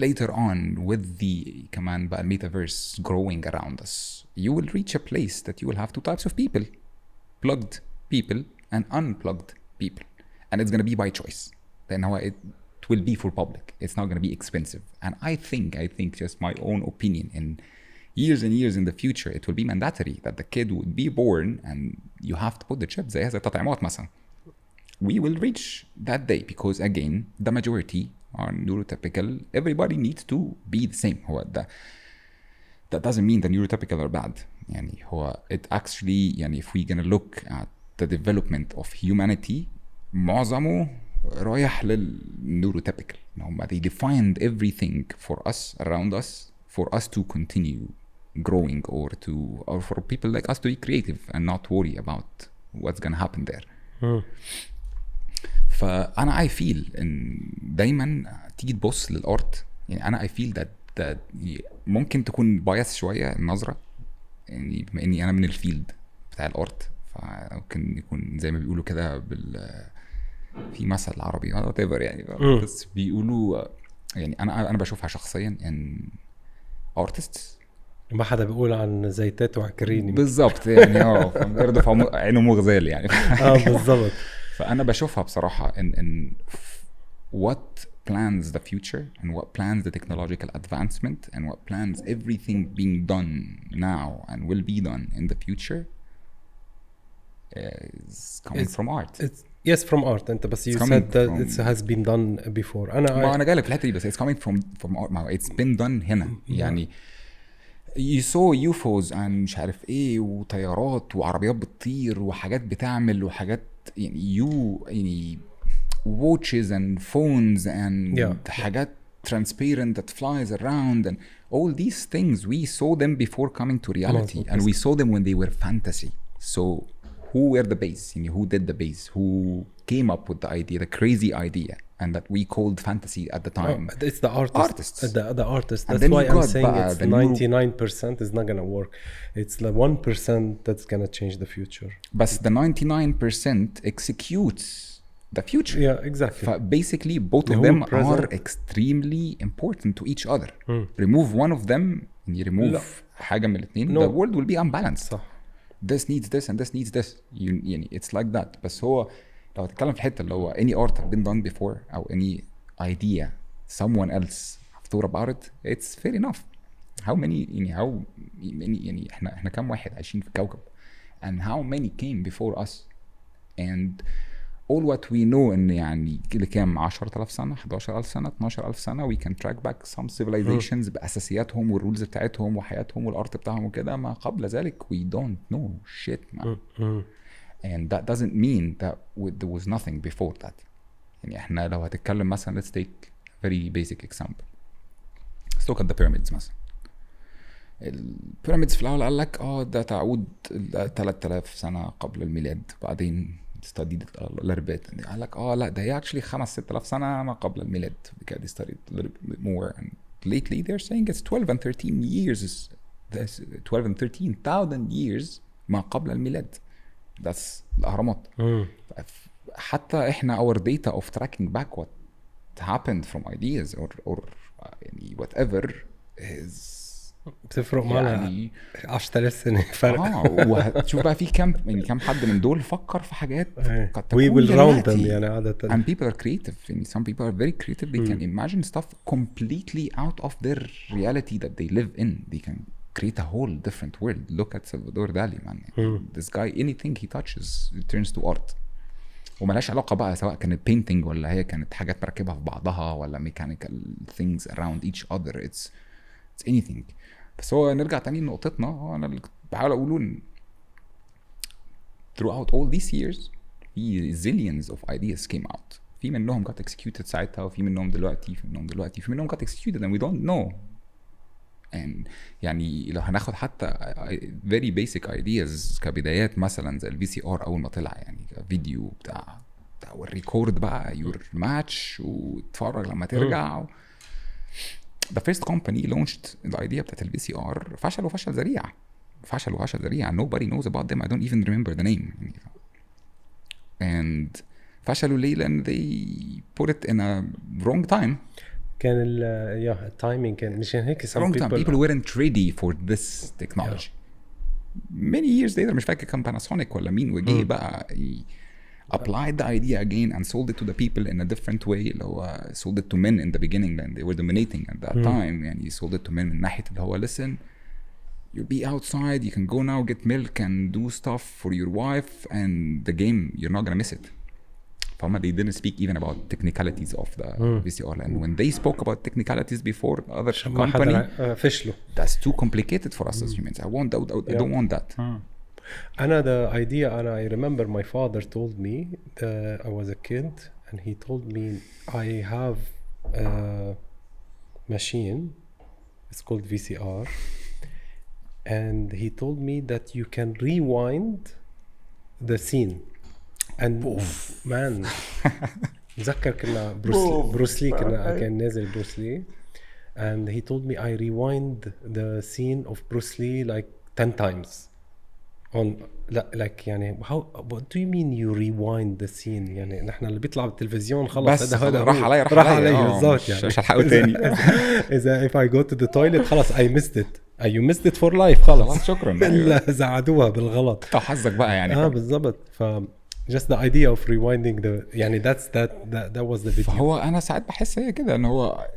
Later on with the كمان بقى metaverse growing around us you will reach a place that you will have two types of people, plugged people and unplugged people, and it's gonna be by choice. Then how it will be for public. It's not gonna be expensive. And I think just my own opinion in years and years in the future it will be mandatory that the kid would be born and you have to put the chip زي التطعيمات مثلا. We will reach that day because again the majority are neurotypical. Everybody needs to be the same. هو that doesn't mean the neurotypical are bad. يعني هو it actually يعني if we gonna look at the development of humanity معظمه رايح للنeurotypical. They defined everything for us around us for us to continue growing or for people like us to be creative and not worry about what's gonna happen there. فأنا I feel إن دايما تيجي تبص للأرت يعني أنا I feel that ممكن تكون بايس شوية النظرة يعني بما إني أنا من الفيلد بتاع الأرت فممكن يكون زي ما بيقولوا كده في مثل عربي whatever يعني بس بيقولوا يعني أنا بشوفها شخصيا إن artists ما حدا بيقول عن زيتات وعكريني بالظبط يعني فمرضف عينه مغزال يعني بالظبط. فأنا بشوفها بصراحة إن what plans the future and what plans the technological advancement and what plans everything being done now and will be done in the future is coming from art. Yes, from art. أنت بس you said that it has been done before. أنا جايلك في الحتة دي بس it's coming from art. It's been done هنا يعني you saw UFOs and مش عارف ايه وطيارات وعربيات بتطير وحاجات بتعمل وحاجات يعني watches and phones and حاجات transparent that flies around and all these things we saw them before coming to reality and we saw them when they were fantasy. So who were the base? Who did the base? Who came up with the idea, the crazy idea and that we called fantasy at the time? It's the artists. The artists. And That's why I'm saying it's 99% is not gonna work. It's the 1% that's gonna change the future. But the 99% executes the future. Yeah, exactly. Basically both of them are extremely important to each other. Remove one of them and you remove حاجة من الاثنين the world will be unbalanced. صح. This needs this and this needs this. It's like that. بس هو لو هتتكلم في الحته اللي هو any art have been done before او any idea someone else have thought about it, it's fair enough. how many يعني احنا كم واحد عايشين في كوكب and how many came before us and all what we know ان يعني اللي كام 10,000 سنه 11,000 سنه 12,000 سنه we can track back some civilizations باساسياتهم والرولز بتاعتهم وحياتهم والارت بتاعهم وكده. ما قبل ذلك we don't know shit man. and that doesn't mean that there was nothing before that. يعني احنا لو هتتكلم مثلا let's take a very basic example. let's look at the pyramids مثلا. البيراميدز في الاول قال لك ده تعود 3000 سنه قبل الميلاد. بعدين studied الاربات قال لك لا ده هي actually 5-6,000 سنه ما قبل الميلاد. because they studied a little bit more and lately they're saying it's 12 and 13 years 12 and 13,000 years ما قبل الميلاد. that's الأهرامات. حتى احنا our data of tracking back what happened from ideas or يعني whatever is بتفرق معنا يعني 10,000 سنة فرق. وهتشوف بقى في كم حد من دول فكر في حاجات قد تكون we will round them يعني عادة. and people are creative يعني some people are very creative. they can imagine stuff completely out of their reality that they live in. they can create a whole different world. look at Salvador Dali man. this guy anything he touches it turns to art. وملاش علاقة بقى سواء كانت painting ولا هي كانت حاجات مركبها في بعضها ولا mechanical things around each other. it's anything. بس هو نرجع تاني لنقطتنا. انا اللي بحاول اقوله throughout all these years في zillions of ideas came out. في منهم got executed ساعتها وفي منهم دلوقتي في منهم got executed and we don't know. and يعني لو هناخد حتى very basic ideas كبدايات مثلا زي الفي سي ار اول ما طلع يعني فيديو بتاع والريكورد بقى your match وتتفرج لما ترجع. the first company launched the idea بتاعت الفي سي ار فشل ذريع. nobody knows about them. I don't even remember the name. and فشلوا ليه؟ لأن they put it in a wrong time. كان التايمينج كان مشان هيك some people weren't ready for this technology. many years later مش فاكر كان باناسونيك ولا مين وجي بقى applied the idea again and sold it to the people in a different way. اللي هو sold it to men in the beginning and they were dominating at that time. يعني sold it to men من ناحية اللي هو listen you'll be outside you can go now get milk and do stuff for your wife and the game you're not gonna miss it. فهم they didn't speak even about technicalities of the VCR. and when they spoke about technicalities before other company فشلوا. that's too complicated for us as humans. I don't want that. the idea and I remember my father told me I was a kid and he told me I have a machine, it's called VCR, and he told me that you can rewind the scene and man تذكر كنا بروسلي كان نازل بروسلي and he told me I rewind the scene of Bruce Lee like 10 times on like يعني what do you mean you rewind the scene؟ يعني نحن اللي بيطلع بالتلفزيون خلص هذا راح علي بالضبط يعني مش هلحقه تاني. إذا if I go to the toilet خلاص I missed it. you missed it for life خلاص شكرا. إلا زعدوها بالغلط. طب حظك بقى يعني. بالضبط. just the idea of rewinding the يعني that was the video. فهو أنا ساعات بحس هي كده إن هو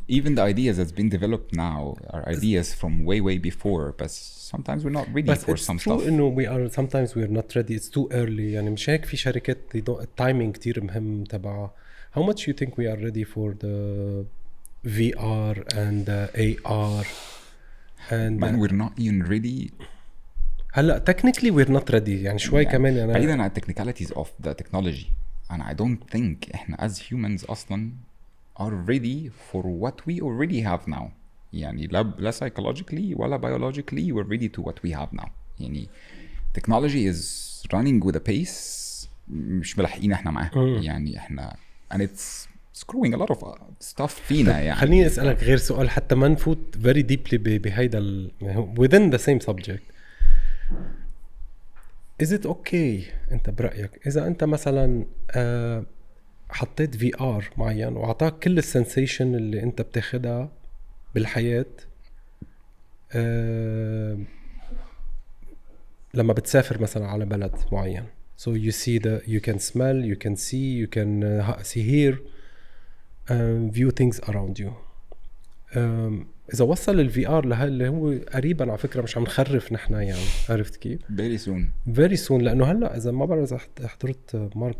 even the ideas that's been developed now are ideas from way before but sometimes we're not ready for some stuff. But it's true إنه sometimes we're not ready. It's too early. يعني مش هيك في شركات timing كتير مهم تبعها. How much you think we are ready for the VR and the AR and man we're not even ready. هلا technically we're not ready يعني شوي كمان يعني بعيدا عن technicalities of the technology and I don't think احنا as humans أصلا are ready for what we already have now. يعني لا psychologically ولا biologically we're ready to what we have now. يعني technology is running with a pace مش ملاحقين احنا معاه. يعني احنا and it's screwing a lot of stuff فينا يعني. خليني أسألك غير سؤال حتى ما نفوت very deeply بهيدا within the same subject. is it okay انت برأيك اذا انت مثلا حطيت VR معين وعطاك كل السنسيشن اللي انت بتاخدها بالحياة لما بتسافر مثلا على بلد معين so you can smell, you can see, you can see, hear, view things around you. إذا وصل ال VR لهاللي هو قريبا على فكرة مش عم نخرف نحن يعني عرفت كيف؟ very soon لأنه هلا إذا ما بعرف إذا حضرت مارك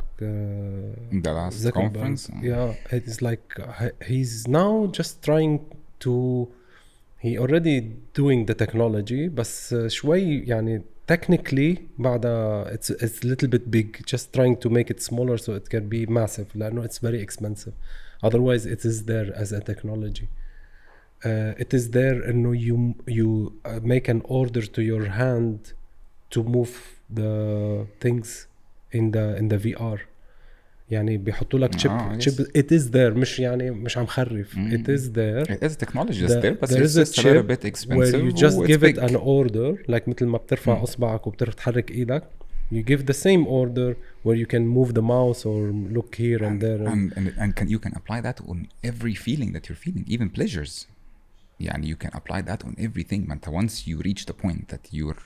the last conference yeah it is like he's now just trying to he already doing the technology بس شوي يعني technically بعدها it's a little bit big, just trying to make it smaller so it can be massive لأنه it's very expensive. Otherwise it is there as a technology. It is there إنه you make an order to your hand to move the things in the VR. يعني بيحطوا لك chip. It is there. مش يعني مش عم خرف. It is there. It is technology is there, but there it's just a little bit expensive. Where you just give big. it an order, like مثل ما بترفع أصبعك وبتحرك إيدك. You give the same order where you can move the mouse or look here and there. And you can apply that on every feeling that you're feeling, even pleasures. يعني you can apply that on everything. Man, once you reach the point that you're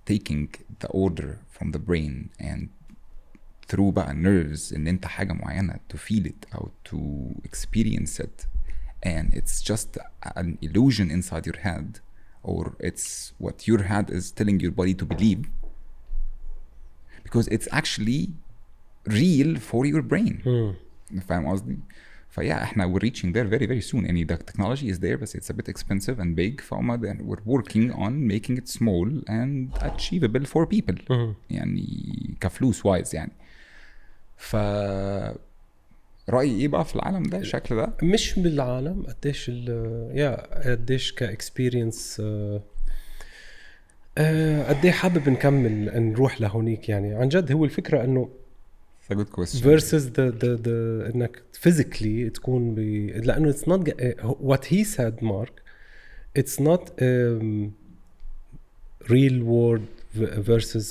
taking the order from the brain and through بقى nerves إن أنت حاجة معينة to feel it أو to experience it, and it's just an illusion inside your head, or it's what your head is telling your body to believe, because it's actually real for your brain. فاهم قصدي؟ فيا احنا we're reaching there very very soon. And the technology is there, but it's a bit expensive and big. فما we're working on making it small and achievable for people. يعني كفلوس wise يعني. رأيي ايه بقى في العالم ده الشكل ده؟ مش بالعالم قديش قديش كاكسبيرينس قديه حابب نكمل نروح لهونيك يعني عن جد. هو الفكرة انه That's a good question. versus the انك physically تكون لانه it's not what he said Mark, it's not real world versus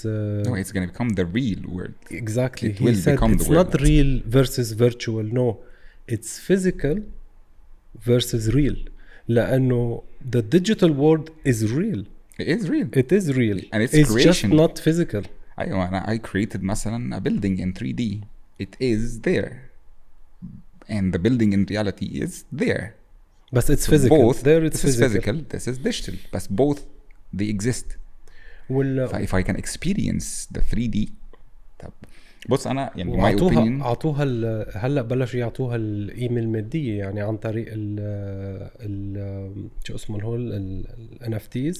no, it's going to become the real world. Exactly. It he will said become it's the world. not real versus virtual. No, it's physical versus real. لأنه the digital world is real. It is real. It is real. And it's just not physical. أيوة, I created مثلا a building in 3D. It is there. And the building in reality is there. But it's physical. Both, there it's this is physical, this is digital. But both, they exist. If I can experience the 3D. طب بص أنا يعني my opinion. عطوها هلا بلشوا يعطوها القيمة المادية يعني عن طريق ال شو اسمه ال NFTs.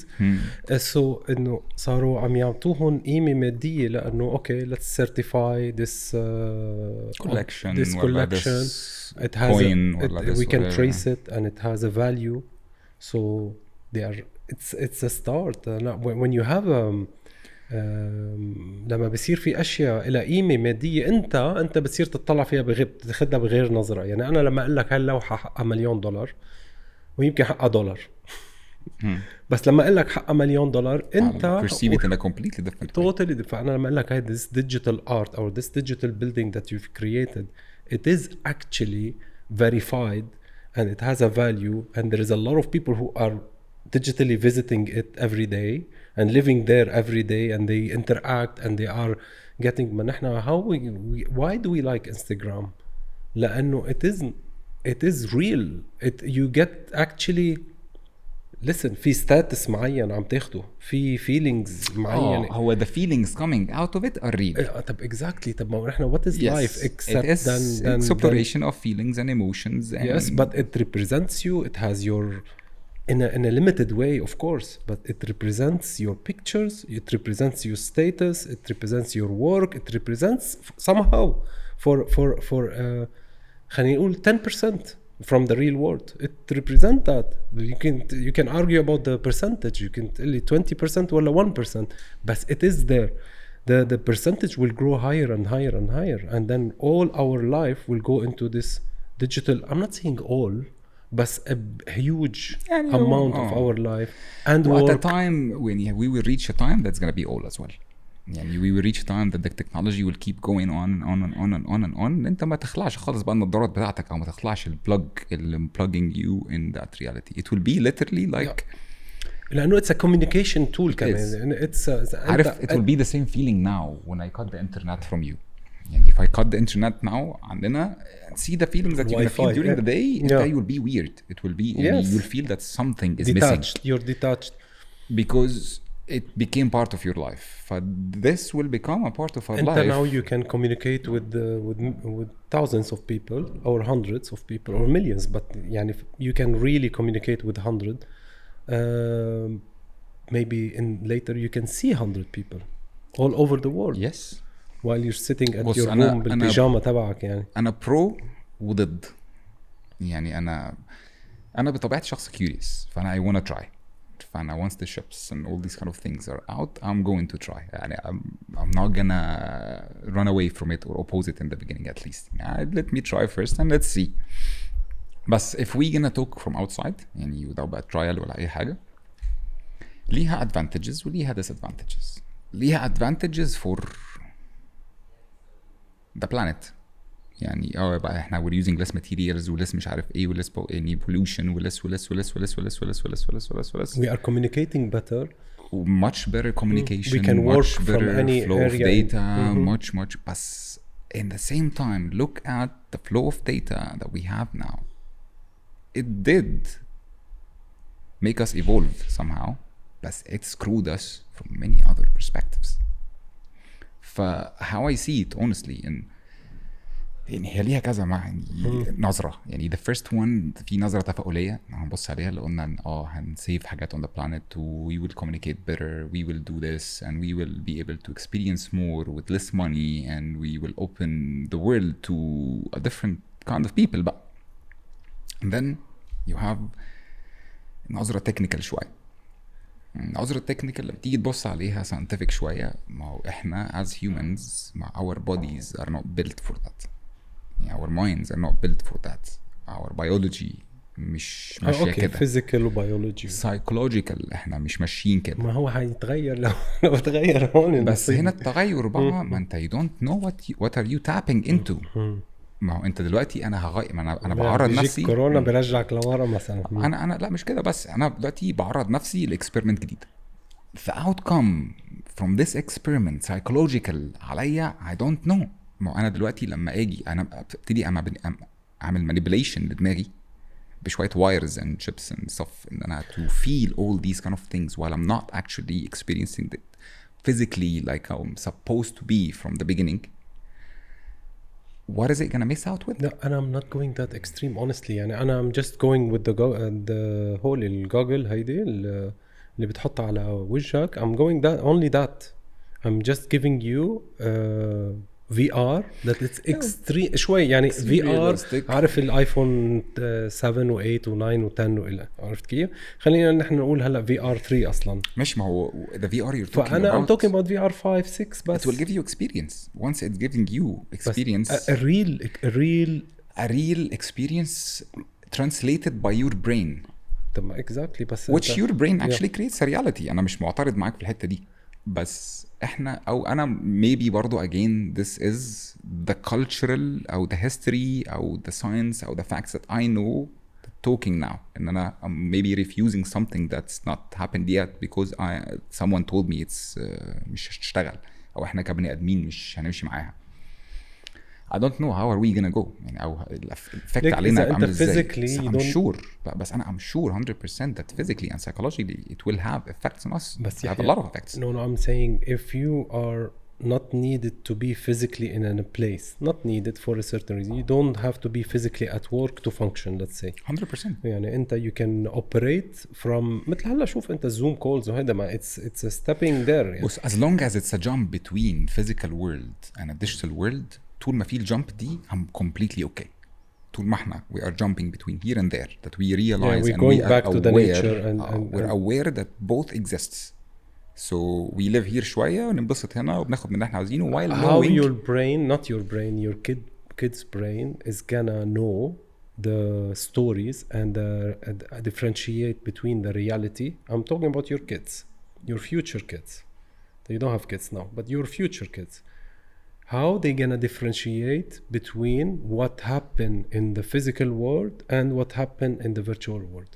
so إنه صاروا عم يعطوهم قيمة مادية لأنه okay, let's certify this collection. It has we can trace it and it has a value. So they are. It's a start. When you have لما بصير في أشياء إلى قيمة مادية أنت بتصير تطلع فيها تاخدها بغير نظرة. يعني أنا لما أقول لك هاللوحة حقها $1,000,000 ويمكن حقها $1. بس لما أقول لك حقها $1,000,000 أنت perceive it in a completely different way. Totally different. أنا لما أقول لك هاي this digital art or this digital building that you've created, it is actually verified and it has a value, and there is a lot of people who are digitally visiting it every day and living there every day, and they interact and they are getting. ما نحنا why do we like Instagram? لأنه it is real. You get actually listen في status معين عم تاخده, في feelings معين. هو the feelings coming out of it are real. طب exactly. طب ما نحنا what is life except than exploration of feelings and emotions. And yes, but it represents you. It has your in a limited way, of course, but it represents your pictures, it represents your status, it represents your work, it represents somehow for خلينا نقول 10% from the real world. It represents that. You can argue about the percentage. You can tell 20% ولا 1%, but it is there. The percentage will grow higher and higher and higher, and then all our life will go into this digital. I'm not saying all, but a huge amount of our life and work. At a time when we will reach a time that's going to be all as well. يعني we will reach a time that the technology will keep going on and on and on and on and on. انت ما تخلعش خالص بقى النظارات بتاعتك او ما تخلعش البلج اللي plugging you in that reality. It will be literally like لأنه it's a communication tool كمان. عارف it will be the same feeling now when I cut the internet from you. يعني if I cut the internet now عندنا see the feelings that you're gonna feel during the day. It will be weird. It will be you'll feel that something is detached. missing. You're detached because it became part of your life. This will become a part of our life. And now you can communicate with thousands of people or hundreds of people or millions, but يعني you can really communicate with 100. Maybe later you can see 100 people all over the world. Yes. while you're sitting at your room بالبيجامة تبعك يعني. أنا برو وضد. يعني أنا بطبيعتي شخص curious. فأنا I wanna try. فأنا once the ships and all these kind of things are out, I'm going to try. يعني I'm not gonna run away from it or oppose it in the beginning at least. يعني let me try first and let's see. بس if we gonna talk from outside يعني without بقى trial ولا أي حاجة, ليها advantages وليها disadvantages. ليها advantages for the planet. يعني بقى احنا we're using less materials و less مش عارف ايه و less any pollution و less we are communicating better, much better communication, we can work much better from any flow of area data, much but in the same time look at the flow of data that we have now. It did make us evolve somehow, but it screwed us from many other perspectives. how I see it honestly يعني هي ليها كذا نظرة. يعني the first one في نظرة تفاؤلية هنبص عليها اللي قلنا هنسيف حاجات on the planet we will communicate better, we will do this and we will be able to experience more with less money and we will open the world to a different kind of people بقى. And then you have نظرة technical شوية. نظرة technical لما تيجي تبص عليها scientific شوية, ما هو احنا as humans our bodies are not built for that. Our minds are not built for that. Our biology مش ماشية كده. physical و biology. psychological احنا مش ماشيين كده. ما هو هيتغير لو تغير هون. بس هنا التغير بقى ما انت you don't know what are you tapping into. ما هو انت دلوقتي انا هغير, انا بعرض نفسي. كورونا بيرجعك لورا مثلا. انا لا مش كده, بس انا دلوقتي بعرض نفسي لاكسبيرمنت جديد. the outcome from this experiment psychological عليا I don't know. ما انا دلوقتي لما اجي انا ابتدي اعمل manipulation لدماغي بشويه wires and chips and stuff ان انا to feel all these kind of things while I'm not actually experiencing it physically like I'm supposed to be from the beginning. What is it gonna miss out with? No, and I'm not going that extreme honestly. يعني I'm just going with the whole الجوجل هيدي اللي بتحطها على وجهك. I'm going that only that. I'm just giving you VR that it's extreme شوي يعني VR realistic. عارف الايفون 7 و8 و9 و10 وإلى عرفت كيف. خلينا نحن نقول هلا VR 3 اصلا مش ما هو the VR you're talking فأنا I'm talking about VR 5 6 بس it will give you experience once it's giving you experience a real experience translated by your brain. طب exactly بس which your brain actually creates a reality. أنا مش معترض معاك في الحتة دي, بس احنا او انا maybe برضو again this is the cultural او the history او the science او the facts that I know talking now and انا I'm maybe refusing something that's not happened yet because someone told me it's مش هتشتغل او احنا كبني ادمين مش هنمشي معاها. I don't know how are we gonna go يعني او الافكت علينا عامل ازاي. I'm sure بس انا I'm sure 100% that physically and psychologically it will have effects on us. But have a lot of effects. No, I'm saying if you are not needed to be physically in a place, not needed for a certain reason, you don't have to be physically at work to function, let's say 100%. يعني انت you can operate from مثل هلا شوف انت zoom calls وهذا ما it's a stepping there يعني. as long as it's a jump between physical world and a digital world, طول ما في الجump دي I'm completely okay. طول ما احنا we are jumping between here and there that we realize we're and going we back are to aware, the nature and we're aware that both exists. So we live here شوية وننبسط هنا وبناخد من اللي احنا عاوزينه while how knowing your brain not your brain your kid's brain is gonna know the stories and differentiate between the reality. I'm talking about your kids, your future kids. You don't have kids now, but your future kids. How they gonna differentiate between what happened in the physical world and what happened in the virtual world?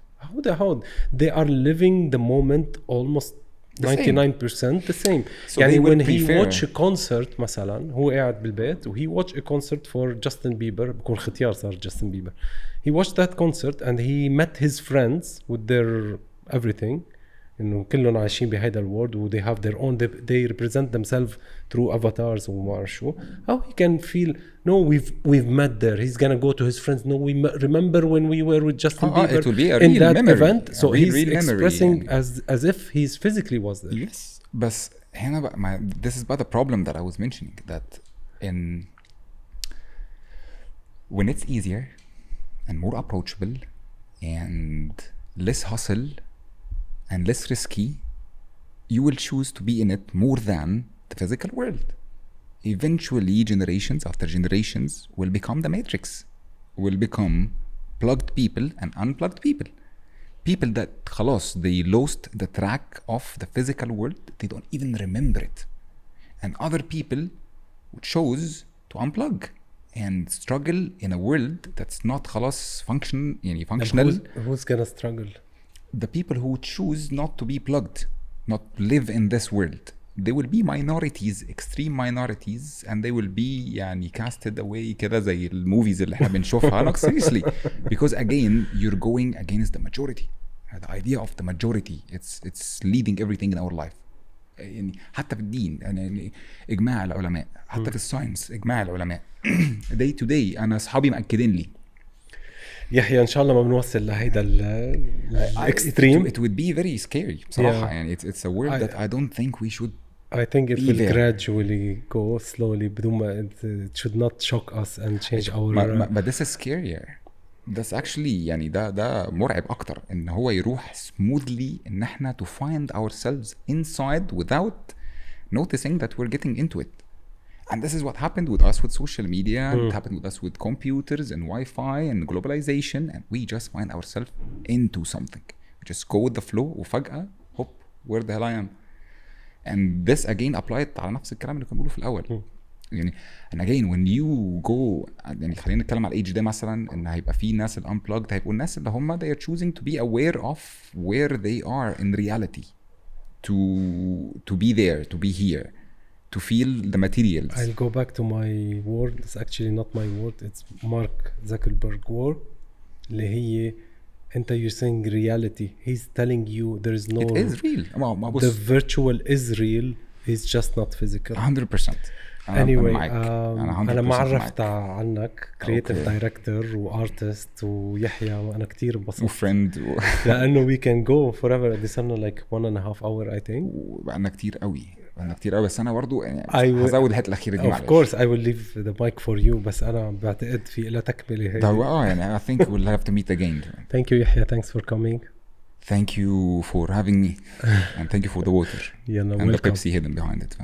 how they are living the moment almost 99% the same. So يعني they would when he prefer- watch a concert مثلا هو قاعد بالبيت وهي watch a concert for Justin Bieber بكون ختيار صار Justin Bieber. He watched that concert and he met his friends with their everything. إنه كلهم عايشين بهيدا الworld و they have their own they represent themselves through avatars وما أعرف شو. How he can feel no we've met there. He's gonna go to his friends. No, we remember when we were with Justin Bieber it will be a in real that memory. event. So A real he's memory expressing يعني. as if he's physically was there. Yes, بس هنا بقى this is about the problem that I was mentioning, that when it's easier and more approachable and less hustle and less risky, you will choose to be in it more than the physical world. Eventually, generations after generations will become the matrix, will become plugged people and unplugged people. People that خلاص they lost the track of the physical world, they don't even remember it. And other people who chose to unplug and struggle in a world that's not خلاص functional. Who's gonna struggle? The people who choose not to be plugged, not live in this world, they will be minorities, extreme minorities, and they will be casted away كده زي الموvies اللي احنا بنشوفها. Like seriously, because again you're going against the majority. The idea of the majority, it's leading everything in our life. يعني حتى في الدين يعني إجماع العلماء، حتى في الساينس إجماع العلماء. day to day أنا أصحابي مأكدين لي. يحيى إن شاء الله ما بنوصل لهيدا الإكستريم. It would be very scary بصراحة. يعني it's a world that I don't think we should. I think it will there. gradually go slowly بدون ما it should not shock us and change our. But this is scarier. That's actually يعني ده مرعب أكتر إن هو يروح smoothly إن إحنا to find ourselves inside without noticing that we're getting into it. And this is what happened with us with social media. It happened with us with computers and Wi-Fi and globalization, and we just find ourselves into something. We just go with the flow وفجأة hop where the hell I am. And this again applied على نفس الكلام اللي كنا بنقوله في الأول. يعني and again when you go يعني خلينا نتكلم على الage ده مثلا إن هيبقى في ناس unplugged هيبقوا الناس اللي هم they are choosing to be aware of where they are in reality, to be there, to be here, to feel the materials. I'll go back to my word. It's actually not my word. It's Mark Zuckerberg word. اللي هي أنت you're saying reality. He's telling you there is no. It is real. The virtual is real. It's just not physical. 100%. Anyway, أنا أنا ما 100% عرفت معك. عنك creative director وartist ويحيى وأنا كتير انبسطت. وفريند لأنه we can go forever. دي صرنا like 1.5 hour I think. وبقالنا كتير قوي بس أنا برضو يعني هزود الحتة الأخيرة دي Of معلش. course I will leave the mic for you بس أنا بعتقد في إلى تكملة هي. ده يعني I think we'll have to meet again. Thank you يحيى. Thanks for coming. Thank you for having me and thank you for the water يلا and the welcome. Pepsi hidden behind it.